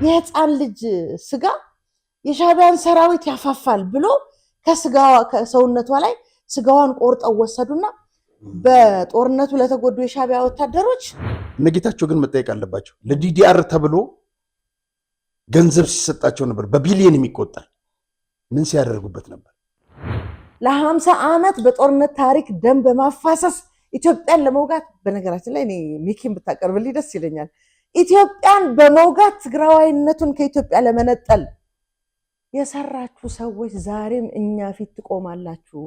የህፃን ልጅ ስጋ የሻቢያን ሰራዊት ያፋፋል ብሎ ከሰውነቷ ላይ ስጋዋን ቆርጠው ወሰዱና በጦርነቱ ለተጎዱ የሻቢያ ወታደሮች ነጌታቸው ግን መጠየቅ አለባቸው። ለዲዲአር ተብሎ ገንዘብ ሲሰጣቸው ነበር በቢሊየን የሚቆጠር። ምን ሲያደርጉበት ነበር? ለ50 ዓመት በጦርነት ታሪክ ደም በማፋሰስ ኢትዮጵያን ለመውጋት በነገራችን ላይ እኔ ሚኪን ብታቀርብልኝ ደስ ይለኛል። ኢትዮጵያን በመውጋት ትግራዋይነቱን ከኢትዮጵያ ለመነጠል የሰራችሁ ሰዎች ዛሬም እኛ ፊት ትቆማላችሁ።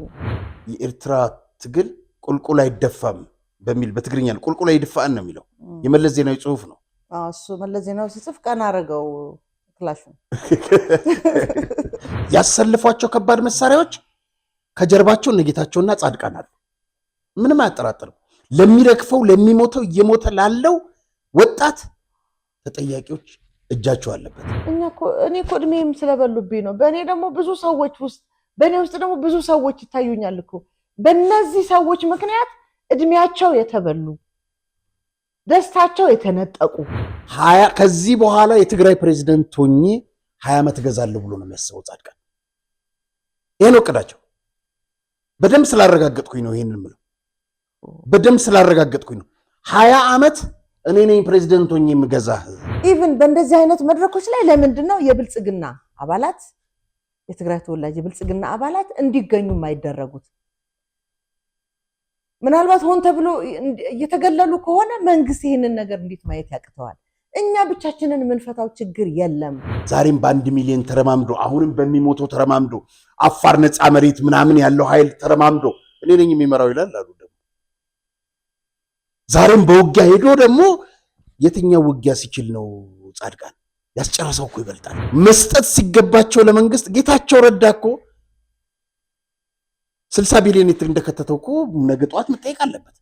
የኤርትራ ትግል ቁልቁል አይደፋም በሚል በትግርኛ ቁልቁል አይደፋን ነው የሚለው የመለስ ዜናዊ ጽሁፍ ነው። እሱ መለስ ዜናዊ ሲጽፍ ቀና አረገው ክላሽ ያሰልፏቸው ከባድ መሳሪያዎች ከጀርባቸው ነጌታቸውና ጻድቃን አሉ። ምንም አያጠራጥርም። ለሚረክፈው ለሚሞተው እየሞተ ላለው ወጣት ተጠያቂዎች እጃቸው አለበት። እኔ እኮ እድሜም ስለበሉብኝ ነው። በእኔ ውስጥ ደግሞ ብዙ ሰዎች ይታዩኛል እኮ። በእነዚህ ሰዎች ምክንያት እድሜያቸው የተበሉ ደስታቸው የተነጠቁ ከዚህ በኋላ የትግራይ ፕሬዝዳንት ሆኜ 20 ዓመት እገዛለሁ ብሎ ነው የሚያስበው ጻድቃን። ይሄ ነው እቅዳቸው። በደም ስላረጋገጥኩኝ ነው ይሄንን የምለው። በደም ስላረጋገጥኩኝ ነው 20 ዓመት እኔ ነኝ ፕሬዝዳንት ሆኜ የምገዛህ። ኢቭን በእንደዚህ አይነት መድረኮች ላይ ለምንድን ነው የብልጽግና አባላት የትግራይ ተወላጅ የብልጽግና አባላት እንዲገኙ የማይደረጉት? ምናልባት ሆን ተብሎ እየተገለሉ ከሆነ መንግስት ይህንን ነገር እንዴት ማየት ያቅተዋል? እኛ ብቻችንን የምንፈታው ችግር የለም። ዛሬም በ1 ሚሊዮን ተረማምዶ አሁንም በሚሞተው ተረማምዶ አፋር ነፃ መሬት ምናምን ያለው ኃይል ተረማምዶ እኔ ነኝ የሚመራው ይላል አሉ። ደግሞ ዛሬም በውጊያ ሄዶ ደግሞ የትኛው ውጊያ ሲችል ነው ጻድቃን ያስጨረሰው? እኮ ይበልጣል። መስጠት ሲገባቸው ለመንግስት ጌታቸው ረዳ እኮ 60 ቢሊዮን እንደከተተው እኮ ነገ ጧት መጠየቅ አለበት።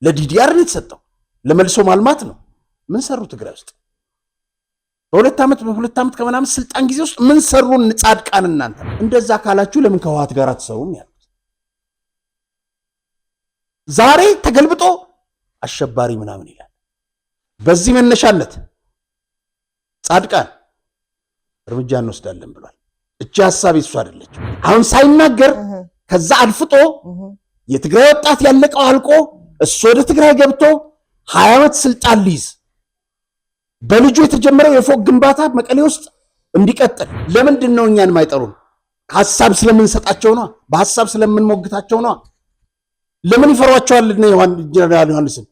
ለዲዲአር ነው የተሰጠው፣ ለመልሶ ማልማት ነው። ምን ሰሩ ትግራይ ውስጥ? በሁለት ዓመት ከምናምን ስልጣን ጊዜ ውስጥ ምን ሰሩን ጻድቃን? እናንተ እንደዛ ካላችሁ ለምን ከህወሓት ጋር አትሰሩም ያሉት? ዛሬ ተገልብጦ አሸባሪ ምናምን ይላል። በዚህ መነሻነት ጻድቃን እርምጃ እንወስዳለን ብሏል። እቺ ሐሳብ እሱ አይደለች። አሁን ሳይናገር ከዛ አድፍጦ የትግራይ ወጣት ያለቀው አልቆ እሱ ወደ ትግራይ ገብቶ 20 ዓመት ስልጣን ሊይዝ በልጁ የተጀመረው የፎቅ ግንባታ መቀሌ ውስጥ እንዲቀጥል ለምንድን ነው እኛን የማይጠሩን? ሐሳብ ስለምንሰጣቸው ነው። በሐሳብ ስለምንሞግታቸው ነው። ለምን ይፈሯቸዋል? ጀነራል ዮሐንስን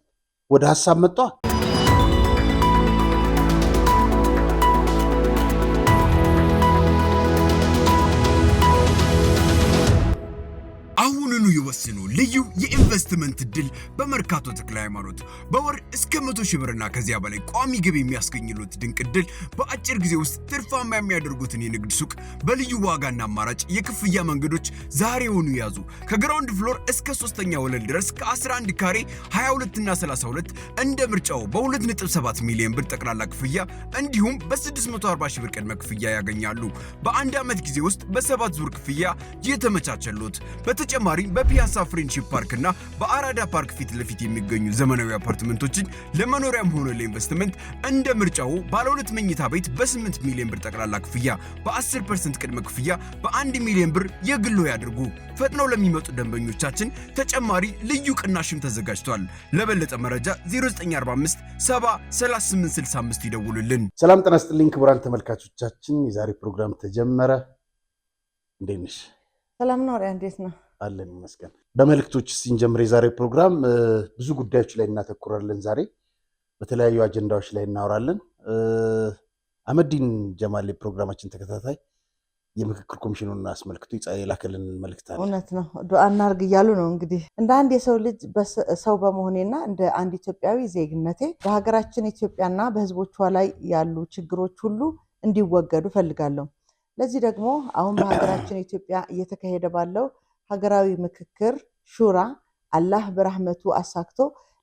ወደ ሐሳብ መጥተዋል። አሁኑኑ ይወስኑ። ልዩ የኢንቨስትመንት እድል በመርካቶ ተክለ ሃይማኖት በወር እስከ 100,000 ብርና ከዚያ በላይ ቋሚ ገቢ የሚያስገኝሉት ድንቅ እድል በአጭር ጊዜ ውስጥ ትርፋማ የሚያደርጉትን የንግድ ሱቅ በልዩ ዋጋና አማራጭ የክፍያ መንገዶች ዛሬውኑ ያዙ። ከግራውንድ ፍሎር እስከ 3ኛ ወለል ድረስ ከ11 ካሬ 22 እና 32 እንደ ምርጫው በ2.7 ሚሊዮን ብር ጠቅላላ ክፍያ እንዲሁም በ640,000 ብር ቅድመ ክፍያ ያገኛሉ። በአንድ ዓመት ጊዜ ውስጥ በ7 ዙር ክፍያ የተመቻቸሉት። በተጨማሪ በፒያሳ ፍሬንድሺፕ ፓርክ እና በአራዳ ፓርክ ፊት ለፊት የሚገኙ ዘመናዊ አፓርትመንቶችን ለመኖሪያም ሆነ ለኢንቨስትመንት እንደ ምርጫው ባለ 2 መኝታ ቤት በ8 ሚሊዮን ብር ጠቅላላ ክፍያ በ10% ቅድመ ክፍያ በ1 ሚሊዮን ብር የግሎ ያድርጉ። ፈጥነው ለሚመጡ ደንበኞቻችን ተጨማሪ ልዩ ቅናሽም ተዘጋጅቷል። ለበለጠ መረጃ 0945 70 3865 ይደውሉልን። ሰላም ጤና ይስጥልኝ ክቡራን ተመልካቾቻችን፣ የዛሬ ፕሮግራም ተጀመረ። እንዴት ነሽ? ሰላም ነው። እንዴት ነው? አለን ይመስገን። በመልእክቶች ሲንጀምር የዛሬ ፕሮግራም ብዙ ጉዳዮች ላይ እናተኩራለን። ዛሬ በተለያዩ አጀንዳዎች ላይ እናወራለን። አህመዲን ጀማል ፕሮግራማችን ተከታታይ የምክክር ኮሚሽኑን አስመልክቶ የላከልን መልእክት አለ። እውነት ነው። ዱዓ እናድርግ እያሉ ነው። እንግዲህ እንደ አንድ የሰው ልጅ ሰው በመሆኔና እንደ አንድ ኢትዮጵያዊ ዜግነቴ በሀገራችን ኢትዮጵያና በሕዝቦቿ ላይ ያሉ ችግሮች ሁሉ እንዲወገዱ ፈልጋለሁ። ለዚህ ደግሞ አሁን በሀገራችን ኢትዮጵያ እየተካሄደ ባለው ሀገራዊ ምክክር ሹራ አላህ በረህመቱ አሳክቶ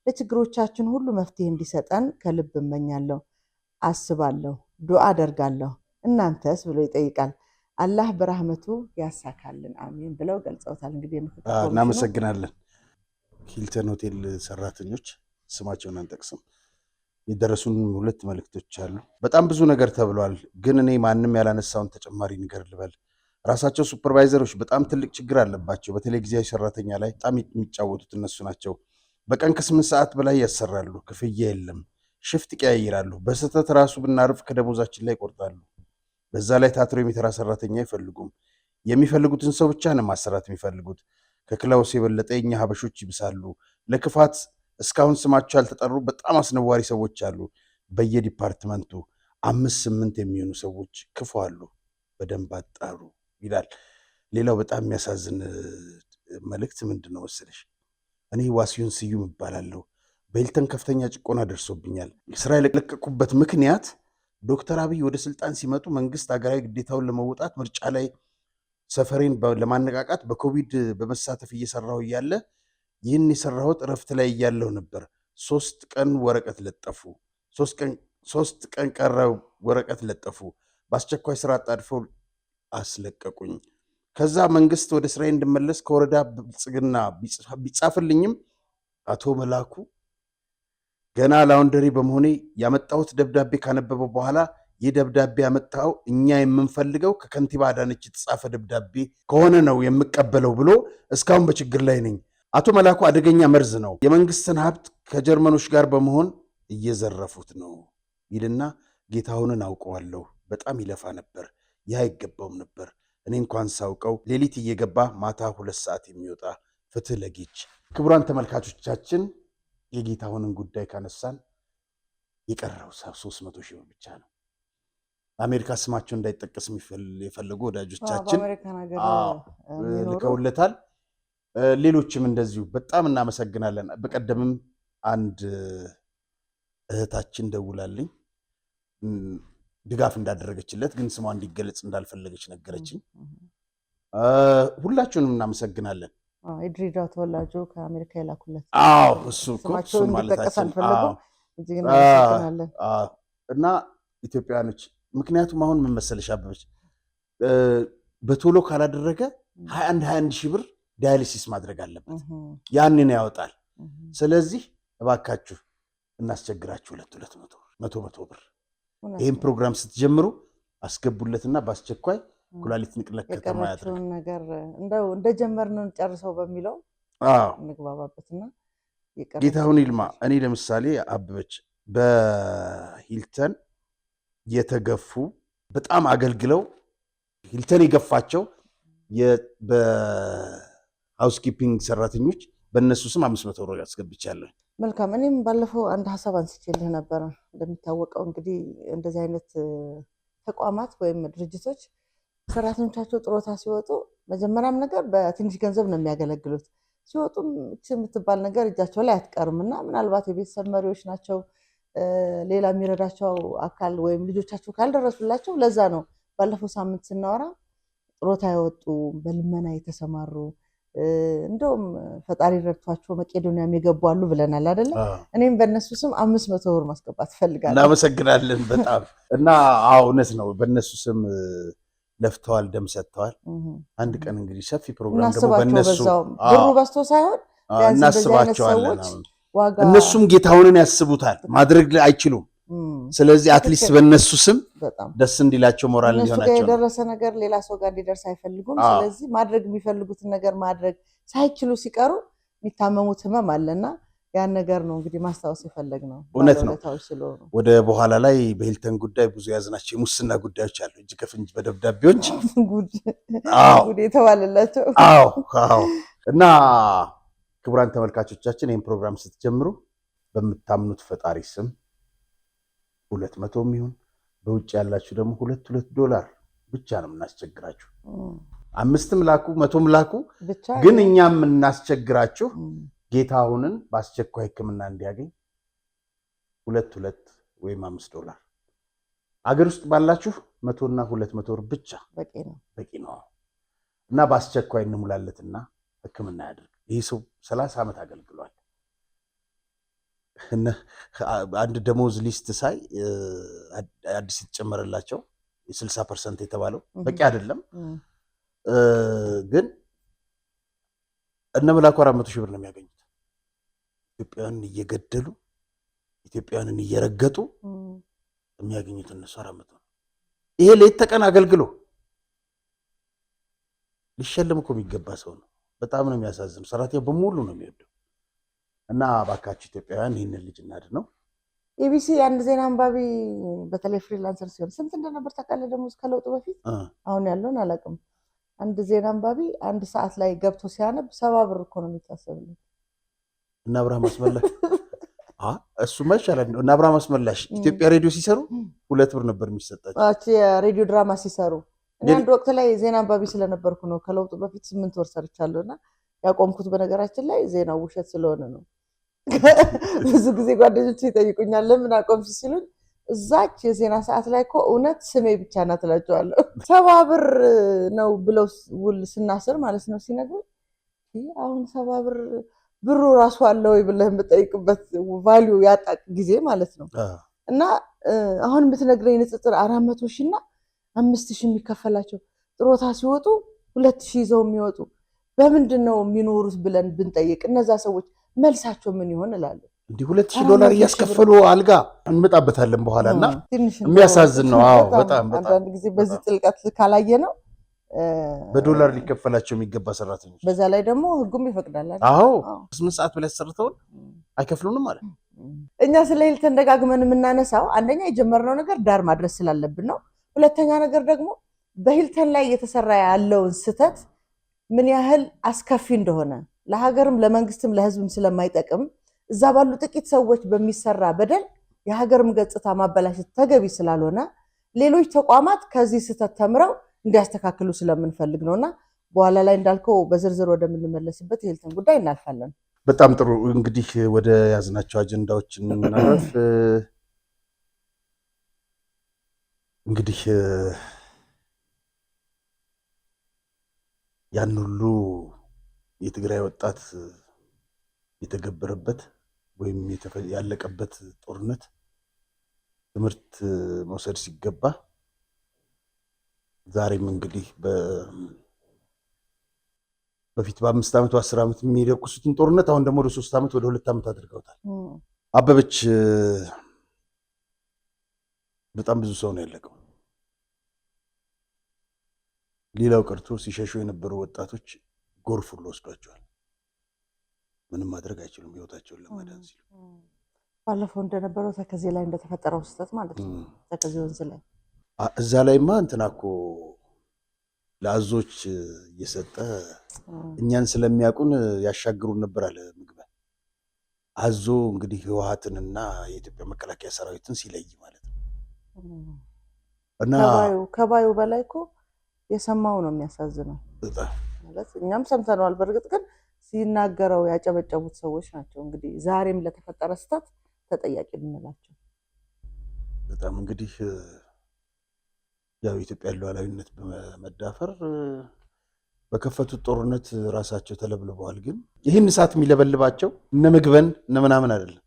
ለችግሮቻችን ሁሉ መፍትሄ እንዲሰጠን ከልብ እመኛለሁ፣ አስባለሁ፣ ዱዓ አደርጋለሁ። እናንተስ ብሎ ይጠይቃል። አላህ በረህመቱ ያሳካልን አሚን ብለው ገልጸውታል። እንግዲህ እናመሰግናለን። ሂልተን ሆቴል ሰራተኞች ስማቸውን አንጠቅስም የደረሱን 2 መልእክቶች አሉ። በጣም ብዙ ነገር ተብሏል፣ ግን እኔ ማንም ያላነሳውን ተጨማሪ ነገር ልበል። ራሳቸው ሱፐርቫይዘሮች በጣም ትልቅ ችግር አለባቸው። በተለይ ጊዜያዊ ሰራተኛ ላይ በጣም የሚጫወቱት እነሱ ናቸው። በቀን ከ8 ሰዓት በላይ ያሰራሉ፣ ክፍያ የለም፣ ሽፍት ይቀያይራሉ። በስህተት ራሱ ብናርፍ ከደሞዛችን ላይ ይቆርጣሉ። በዛ ላይ ታትሮ የሚተራ ሰራተኛ አይፈልጉም። የሚፈልጉትን ሰው ብቻ ነው ማሰራት የሚፈልጉት። ከክላውስ የበለጠ የኛ ሀበሾች ይብሳሉ። ለክፋት እስካሁን ስማቸው ያልተጠሩ በጣም አስነዋሪ ሰዎች አሉ። በየዲፓርትመንቱ 5-8 የሚሆኑ ሰዎች ክፉ አሉ። በደንብ አጣሩ ይላል። ሌላው በጣም የሚያሳዝን መልእክት ምንድን ነው መሰለሽ? እኔ ዋሲሁን ስዩም እባላለሁ። በሂልተን ከፍተኛ ጭቆና ደርሶብኛል። ስራ የለቀቁበት ምክንያት ዶክተር አብይ ወደ ስልጣን ሲመጡ መንግስት ሀገራዊ ግዴታውን ለመወጣት ምርጫ ላይ ሰፈሬን ለማነቃቃት በኮቪድ በመሳተፍ እየሰራሁ እያለ ይህን የሰራሁት እረፍት ላይ እያለሁ ነበር። 3 ቀን ወረቀት ለጠፉ። 3 ቀን ቀረ ወረቀት ለጠፉ። በአስቸኳይ ስራ አጣድፈው አስለቀቁኝ። ከዛ መንግስት ወደ ስራዬ እንድመለስ ከወረዳ ብልጽግና ቢጻፍልኝም አቶ መላኩ ገና ላውንደሪ በመሆኔ ያመጣሁት ደብዳቤ ካነበበው በኋላ ይህ ደብዳቤ ያመጣው እኛ የምንፈልገው ከከንቲባ አዳነች የተጻፈ ደብዳቤ ከሆነ ነው የምቀበለው ብሎ እስካሁን በችግር ላይ ነኝ። አቶ መላኩ አደገኛ መርዝ ነው፣ የመንግስትን ሀብት ከጀርመኖች ጋር በመሆን እየዘረፉት ነው ይልና ጌታሁንን አውቀዋለሁ፣ በጣም ይለፋ ነበር፣ ይህ አይገባውም ነበር። እኔ እንኳን ሳውቀው ሌሊት እየገባ ማታ 2 ሰዓት የሚወጣ ፍትህ ለጌች። ክቡራን ተመልካቾቻችን የጌታሁንን ጉዳይ ካነሳን የቀረው 300 ሺህ ብር ብቻ ነው። አሜሪካ ስማቸው እንዳይጠቀስ የፈለጉ ወዳጆቻችን ልከውለታል። ሌሎችም እንደዚሁ በጣም እናመሰግናለን። በቀደምም አንድ እህታችን ደውላልኝ ድጋፍ እንዳደረገችለት ግን ስሟ እንዲገለጽ እንዳልፈለገች ነገረችኝ። ሁላችሁንም እናመሰግናለን። የድሬዳዋ ተወላጁ ከአሜሪካ የላኩለት እሱ ስማቸው እንዲጠቀስ አልፈለጉም። እና ኢትዮጵያውያኖች ምክንያቱም አሁን ምን መሰለሽ አበበች በቶሎ ካላደረገ 21 ሺህ ብር ዳያሊሲስ ማድረግ አለበት። ያንን ያወጣል። ስለዚህ እባካችሁ እናስቸግራችሁ 200 ብር ይህን ፕሮግራም ስትጀምሩ አስገቡለትና በአስቸኳይ ኩላሊት ንቅለ ከተማ ያድርግ ነገር እንደው እንደጀመርን ጨርሰው በሚለው እንግባባበትና ጌታሁን ይልማ። እኔ ለምሳሌ አበበች በሂልተን የተገፉ በጣም አገልግለው ሂልተን የገፋቸው በሃውስኪፒንግ ሰራተኞች በእነሱ ስም 500 ብር አስገብቻለሁ። መልካም። እኔም ባለፈው አንድ ሀሳብ አንስቼልህ ነበር። እንደሚታወቀው እንግዲህ እንደዚህ አይነት ተቋማት ወይም ድርጅቶች ሰራተኞቻቸው ጥሮታ ሲወጡ መጀመሪያም ነገር በትንሽ ገንዘብ ነው የሚያገለግሉት። ሲወጡም የምትባል ነገር እጃቸው ላይ አትቀርም እና ምናልባት የቤተሰብ መሪዎች ናቸው፣ ሌላ የሚረዳቸው አካል ወይም ልጆቻቸው ካልደረሱላቸው፣ ለዛ ነው ባለፈው ሳምንት ስናወራ ጥሮታ የወጡ በልመና የተሰማሩ እንደውም ፈጣሪ ረድቷቸው መቄዶንያም የገቡ አሉ ብለናል አይደለ? እኔም በእነሱ ስም 500 ብር ማስገባት ፈልጋለሁ። እናመሰግናለን በጣም እና እውነት ነው። በእነሱ ስም ለፍተዋል፣ ደም ሰጥተዋል። አንድ ቀን እንግዲህ ሰፊ ፕሮግራም ደግሞ በእነሱ ብሩ በዝቶ ሳይሆን እናስባቸዋለን። እነሱም ጌታሁንን ያስቡታል፣ ማድረግ አይችሉም። ስለዚህ አትሊስት በእነሱ ስም ደስ እንዲላቸው ሞራል እንዲሆናቸው የደረሰ ነገር ሌላ ሰው ጋር እንዲደርስ አይፈልጉም። ስለዚህ ማድረግ የሚፈልጉትን ነገር ማድረግ ሳይችሉ ሲቀሩ የሚታመሙት ህመም አለና ያን ነገር ነው እንግዲህ ማስታወስ የፈለግነው። እውነት ነው። ወደ በኋላ ላይ በሂልተን ጉዳይ ብዙ ያዝናቸው የሙስና ጉዳዮች አሉ። እጅ ከፍንጅ በደብዳቤዎች ጉድ የተባለላቸው እና ክቡራን ተመልካቾቻችን ይህን ፕሮግራም ስትጀምሩ በምታምኑት ፈጣሪ ስም 200 የሚሆን በውጭ ያላችሁ ደግሞ $2 ብቻ ነው የምናስቸግራችሁ። 5 ላኩ 100 ላኩ፣ ግን እኛም የምናስቸግራችሁ ጌታሁንን በአስቸኳይ ሕክምና እንዲያገኝ 2 ወይም $5 አገር ውስጥ ባላችሁ 100 እና 200 ብር ብቻ በቂ ነው እና በአስቸኳይ እንሙላለትና ሕክምና ያድርግ። ይህ ሰው 30 ዓመት አገልግሏል። አንድ ደሞዝ ሊስት ሳይ አዲስ የተጨመረላቸው 60% የተባለው በቂ አይደለም፣ ግን እነ መላኩ 400 ሺህ ብር ነው የሚያገኙት። ኢትዮጵያውያን እየገደሉ ኢትዮጵያውያንን እየረገጡ የሚያገኙት እነሱ 400 ነው። ይሄ ሌት ተቀን አገልግሎ ሊሸለም እኮ የሚገባ ሰው ነው። በጣም ነው የሚያሳዝን። ሰራተኛው በሙሉ ነው የሚወደው። እና እባካችሁ ኢትዮጵያውያን ይህንን ልጅ እናድን ነው። ኢቢሲ አንድ ዜና አንባቢ በተለይ ፍሪላንሰር ሲሆን ስንት እንደነበር ታውቃለህ? ደሞዝ ከለውጡ በፊት አሁን ያለውን አላውቅም። አንድ ዜና አንባቢ አንድ ሰዓት ላይ ገብቶ ሲያነብ 70 ብር እኮ ነው የሚታሰብልኝ። እና አብርሃም አስመላሽ እሱማ ይሻላል። እና አብርሃም አስመላሽ ኢትዮጵያ ሬዲዮ ሲሰሩ 2 ብር ነበር የሚሰጣቸው። የሬዲዮ ድራማ ሲሰሩ እኔ አንድ ወቅት ላይ ዜና አንባቢ ስለነበርኩ ነው ከለውጡ በፊት 8 ወር ሰርቻለሁ። እና ያቆምኩት በነገራችን ላይ ዜናው ውሸት ስለሆነ ነው። ብዙ ጊዜ ጓደኞች ይጠይቁኛል ለምን አቆምሽ ሲሉኝ እዛች የዜና ሰዓት ላይ እኮ እውነት ስሜ ብቻ ናት እላቸዋለሁ። 70 ብር ነው ብለው ውል ስናስር ማለት ነው ሲነግሩኝ አሁን 70 ብር ብሩ ራሱ አለ ወይ ብለህ የምጠይቅበት ቫልዩ ያጣቅ ጊዜ ማለት ነው። እና አሁን የምትነግረኝ ንጽጽር 400 ሺህ እና 5000 የሚከፈላቸው ጥሮታ ሲወጡ 2000 ይዘው የሚወጡ በምንድን ነው የሚኖሩት ብለን ብንጠይቅ እነዛ ሰዎች መልሳቸው ምን ይሆን እላለሁ። እንዲህ $2000 እያስከፈሉ አልጋ እንመጣበታለን በኋላ እና የሚያሳዝን ነው። አዎ በጣም አንዳንድ ጊዜ በዚህ ጥልቀት ካላየ ነው በዶላር ሊከፈላቸው የሚገባ ሰራተኞች። በዛ ላይ ደግሞ ህጉም ይፈቅዳል። አዎ 8 ሰዓት በላይ ሰርተውን አይከፍሉንም ማለት። እኛ ስለ ሂልተን ደጋግመን የምናነሳው አንደኛ የጀመርነው ነገር ዳር ማድረስ ስላለብን ነው። ሁለተኛ ነገር ደግሞ በሂልተን ላይ እየተሰራ ያለውን ስህተት ምን ያህል አስከፊ እንደሆነ ለሀገርም ለመንግስትም ለህዝብም ስለማይጠቅም እዛ ባሉ ጥቂት ሰዎች በሚሰራ በደል የሀገርም ገጽታ ማበላሸት ተገቢ ስላልሆነ ሌሎች ተቋማት ከዚህ ስህተት ተምረው እንዲያስተካክሉ ስለምንፈልግ ነውና በኋላ ላይ እንዳልከው በዝርዝር ወደምንመለስበት የሂልተን ጉዳይ እናልፋለን። በጣም ጥሩ። እንግዲህ ወደ ያዝናቸው አጀንዳዎች እናረፍ። እንግዲህ ያን ሁሉ የትግራይ ወጣት የተገበረበት ወይም ያለቀበት ጦርነት ትምህርት መውሰድ ሲገባ ዛሬም እንግዲህ በፊት በ5 ዓመት በ10 ዓመት የሚደቁሱትን ጦርነት አሁን ደግሞ ወደ 3 ዓመት ወደ 2 ዓመት አድርገውታል። አበበች በጣም ብዙ ሰው ነው ያለቀው። ሌላው ቀርቶ ሲሸሹ የነበሩ ወጣቶች ጎርፍ ሁሉ ወስዷቸዋል። ምንም ማድረግ አይችሉም ህይወታቸውን ለማዳን ሲሉ። ባለፈው እንደነበረው ተከዜ ላይ እንደተፈጠረው ስህተት ማለት ነው። ተከዜ ወንዝ ላይ እዛ ላይማ እንትና እኮ ለአዞች እየሰጠ እኛን ስለሚያውቁን ያሻግሩን ነበር አለ ምግበ። አዞ እንግዲህ ህወሓትንና የኢትዮጵያ መከላከያ ሰራዊትን ሲለይ ማለት ነው። እና ከባዩ በላይ እኮ የሰማው ነው የሚያሳዝነው ማለት እኛም ሰምተነዋል። በእርግጥ ግን ሲናገረው ያጨበጨቡት ሰዎች ናቸው እንግዲህ ዛሬም ለተፈጠረ ስህተት ተጠያቂ የምንላቸው። በጣም እንግዲህ ያው ኢትዮጵያ ሉዓላዊነት በመዳፈር በከፈቱት ጦርነት ራሳቸው ተለብልበዋል። ግን ይህን እሳት የሚለበልባቸው እነ ምግበን እነ ምናምን አይደለም፣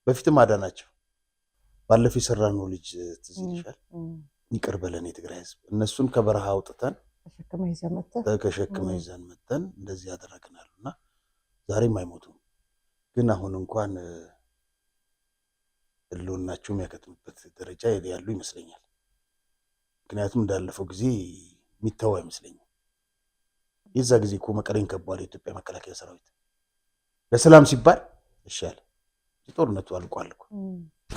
በፊትም አዳናቸው። ባለፈው የሰራነው ልጅ ትዝ ይልሻል? ይቅር በለን የትግራይ ህዝብ፣ እነሱን ከበረሃ አውጥተን ከሸክመ ይዘን መተን እንደዚህ ያደረግናሉና ዛሬም አይሞቱም። ግን አሁን እንኳን ህልውናቸው የሚያከትምበት ደረጃ ያሉ ይመስለኛል። ምክንያቱም እንዳለፈው ጊዜ የሚተው አይመስለኝም። የዛ ጊዜ እኮ መቀሌን ከቧል የኢትዮጵያ መከላከያ ሰራዊት ለሰላም ሲባል ይሻል። ጦርነቱ አልቋል እኮ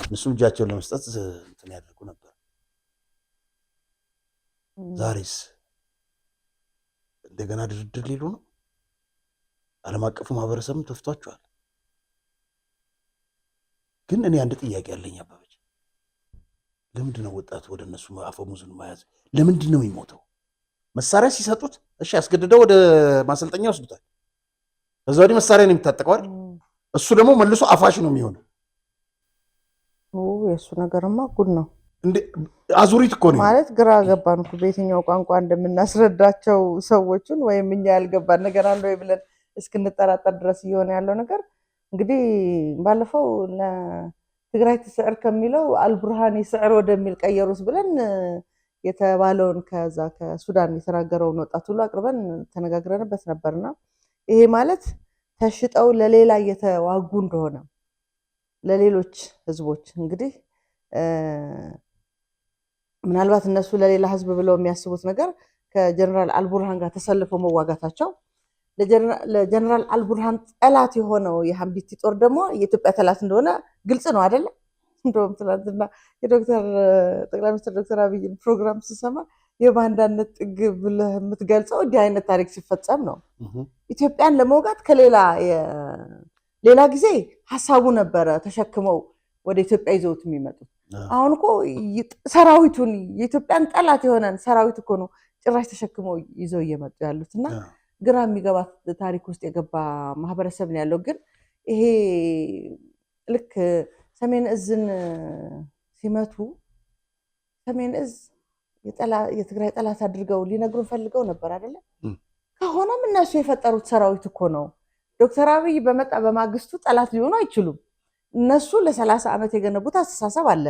እነሱም እጃቸውን ለመስጠት እንትን ያደርጉ ነበር። ዛሬስ እንደገና ድርድር ሊሉ ነው። ዓለም አቀፉ ማህበረሰብም ተፍቷቸዋል። ግን እኔ አንድ ጥያቄ ያለኝ አበበች፣ ለምንድን ነው ወጣቱ ወደ እነሱ አፈሙዙን መያዝ? ለምንድን ነው የሚሞተው? መሳሪያ ሲሰጡት እሺ አስገድደው ወደ ማሰልጠኛ ወስዱታል። ከዛ ወዲህ መሳሪያ ነው የሚታጠቀው አይደል? እሱ ደግሞ መልሶ አፋሽ ነው የሚሆነው። የእሱ ነገርማ ጉድ ነው። አዙሪት እኮ ነው ማለት ግራ ገባን እኮ በየትኛው ቋንቋ እንደምናስረዳቸው ሰዎችን ወይም እኛ ያልገባን ነገር አለ ወይ ብለን እስክንጠራጠር ድረስ እየሆነ ያለው ነገር እንግዲህ ባለፈው ለትግራይ ትስዕር ከሚለው አልቡርሃን ይስዕር ወደሚል ቀየሩት ብለን የተባለውን ከዛ ከሱዳን የተናገረውን ወጣት ሁሉ አቅርበን ተነጋግረንበት ነበርና ይሄ ማለት ተሽጠው ለሌላ እየተዋጉ እንደሆነ ለሌሎች ህዝቦች እንግዲህ ምናልባት እነሱ ለሌላ ህዝብ ብለው የሚያስቡት ነገር ከጀነራል አልቡርሃን ጋር ተሰልፈው መዋጋታቸው ለጀነራል አልቡርሃን ጠላት የሆነው የሐምዲቲ ጦር ደግሞ የኢትዮጵያ ጠላት እንደሆነ ግልጽ ነው አይደለ? እንደውም ትናንትና ጠቅላይ ሚኒስትር ዶክተር አብይን ፕሮግራም ስሰማ የባንዳነት ጥግ ብለህ የምትገልጸው እንዲህ አይነት ታሪክ ሲፈጸም ነው። ኢትዮጵያን ለመውጋት ሌላ ጊዜ ሀሳቡ ነበረ ተሸክመው ወደ ኢትዮጵያ ይዘውት የሚመጡት። አሁን እኮ ሰራዊቱን የኢትዮጵያን ጠላት የሆነን ሰራዊት እኮ ነው ጭራሽ ተሸክመው ይዘው እየመጡ ያሉት እና ግራ የሚገባ ታሪክ ውስጥ የገባ ማህበረሰብ ነው ያለው። ግን ይሄ ልክ ሰሜን እዝን ሲመቱ ሰሜን እዝ የትግራይ ጠላት አድርገው ሊነግሩን ፈልገው ነበር አይደለ? ከሆነም እነሱ የፈጠሩት ሰራዊት እኮ ነው። ዶክተር አብይ በመጣ በማግስቱ ጠላት ሊሆኑ አይችሉም። እነሱ ለ30 ዓመት የገነቡት አስተሳሰብ አለ።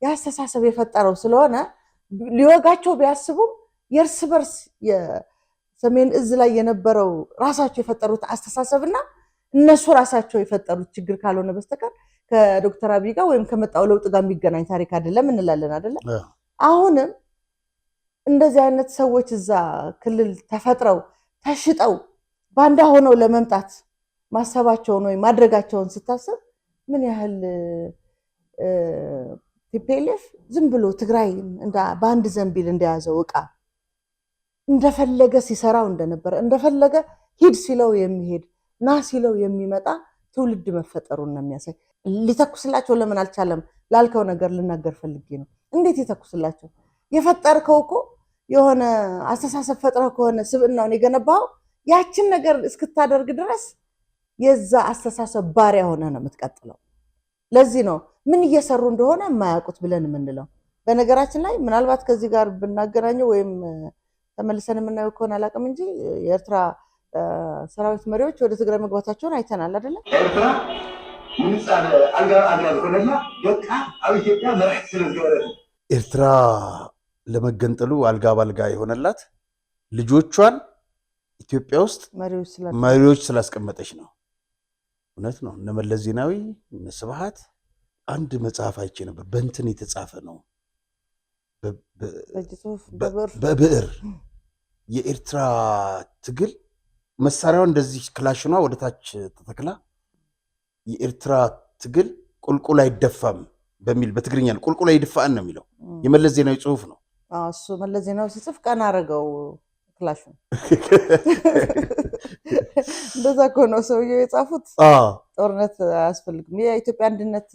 የአስተሳሰብ የፈጠረው ስለሆነ ሊወጋቸው ቢያስቡም የእርስ በርስ የሰሜን እዝ ላይ የነበረው ራሳቸው የፈጠሩት አስተሳሰብና እነሱ ራሳቸው የፈጠሩት ችግር ካልሆነ በስተቀር ከዶክተር አብይ ጋር ወይም ከመጣው ለውጥ ጋር የሚገናኝ ታሪክ አይደለም እንላለን አይደለ? አሁንም እንደዚህ አይነት ሰዎች እዛ ክልል ተፈጥረው ተሽጠው ባንዳ ሆነው ለመምጣት ማሰባቸውን ወይ ማድረጋቸውን ስታስብ ምን ያህል ቲፒኤልኤፍ ዝም ብሎ ትግራይ በአንድ ዘንቢል እንደያዘው ዕቃ እንደፈለገ ሲሰራው እንደነበረ እንደፈለገ ሂድ ሲለው የሚሄድ ና ሲለው የሚመጣ ትውልድ መፈጠሩን ነው የሚያሳይ። ሊተኩስላቸው ለምን አልቻለም ላልከው ነገር ልናገር ፈልጌ ነው። እንዴት ይተኩስላቸው? የፈጠርከው እኮ የሆነ አስተሳሰብ ፈጥረው ከሆነ ስብዕናውን የገነባው ያችን ነገር እስክታደርግ ድረስ የዛ አስተሳሰብ ባሪያ ሆነ ነው የምትቀጥለው። ለዚህ ነው ምን እየሰሩ እንደሆነ የማያውቁት ብለን የምንለው። በነገራችን ላይ ምናልባት ከዚህ ጋር ብናገናኘው ወይም ተመልሰን የምናየው ከሆነ አላውቅም እንጂ የኤርትራ ሰራዊት መሪዎች ወደ ትግራይ መግባታቸውን አይተናል አይደለም? ኤርትራ ምንጻለ አልጋ ሆነና በቃ አብ ኢትዮጵያ መራሕት ስለዝገበረት ኤርትራ ለመገንጠሉ አልጋ ባልጋ የሆነላት ልጆቿን ኢትዮጵያ ውስጥ መሪዎች ስላስቀመጠች ነው። እውነት ነው። እነ መለስ ዜናዊ እነ ስብሃት አንድ መጽሐፍ አይቼ ነበር። በእንትን የተጻፈ ነው በብዕር የኤርትራ ትግል መሳሪያው እንደዚህ ክላሽኗ ወደታች ተተክላ የኤርትራ ትግል ቁልቁል አይደፋም በሚል በትግርኛ ቁልቁል አይደፋን ነው የሚለው የመለስ ዜናዊ ጽሑፍ ነው። እሱ መለስ ዜናዊ ሲጽፍ ቀና አረገው ክላሽን። እንደዛ እኮ ነው ሰውየው የጻፉት። ጦርነት አያስፈልግም። የኢትዮጵያ አንድነት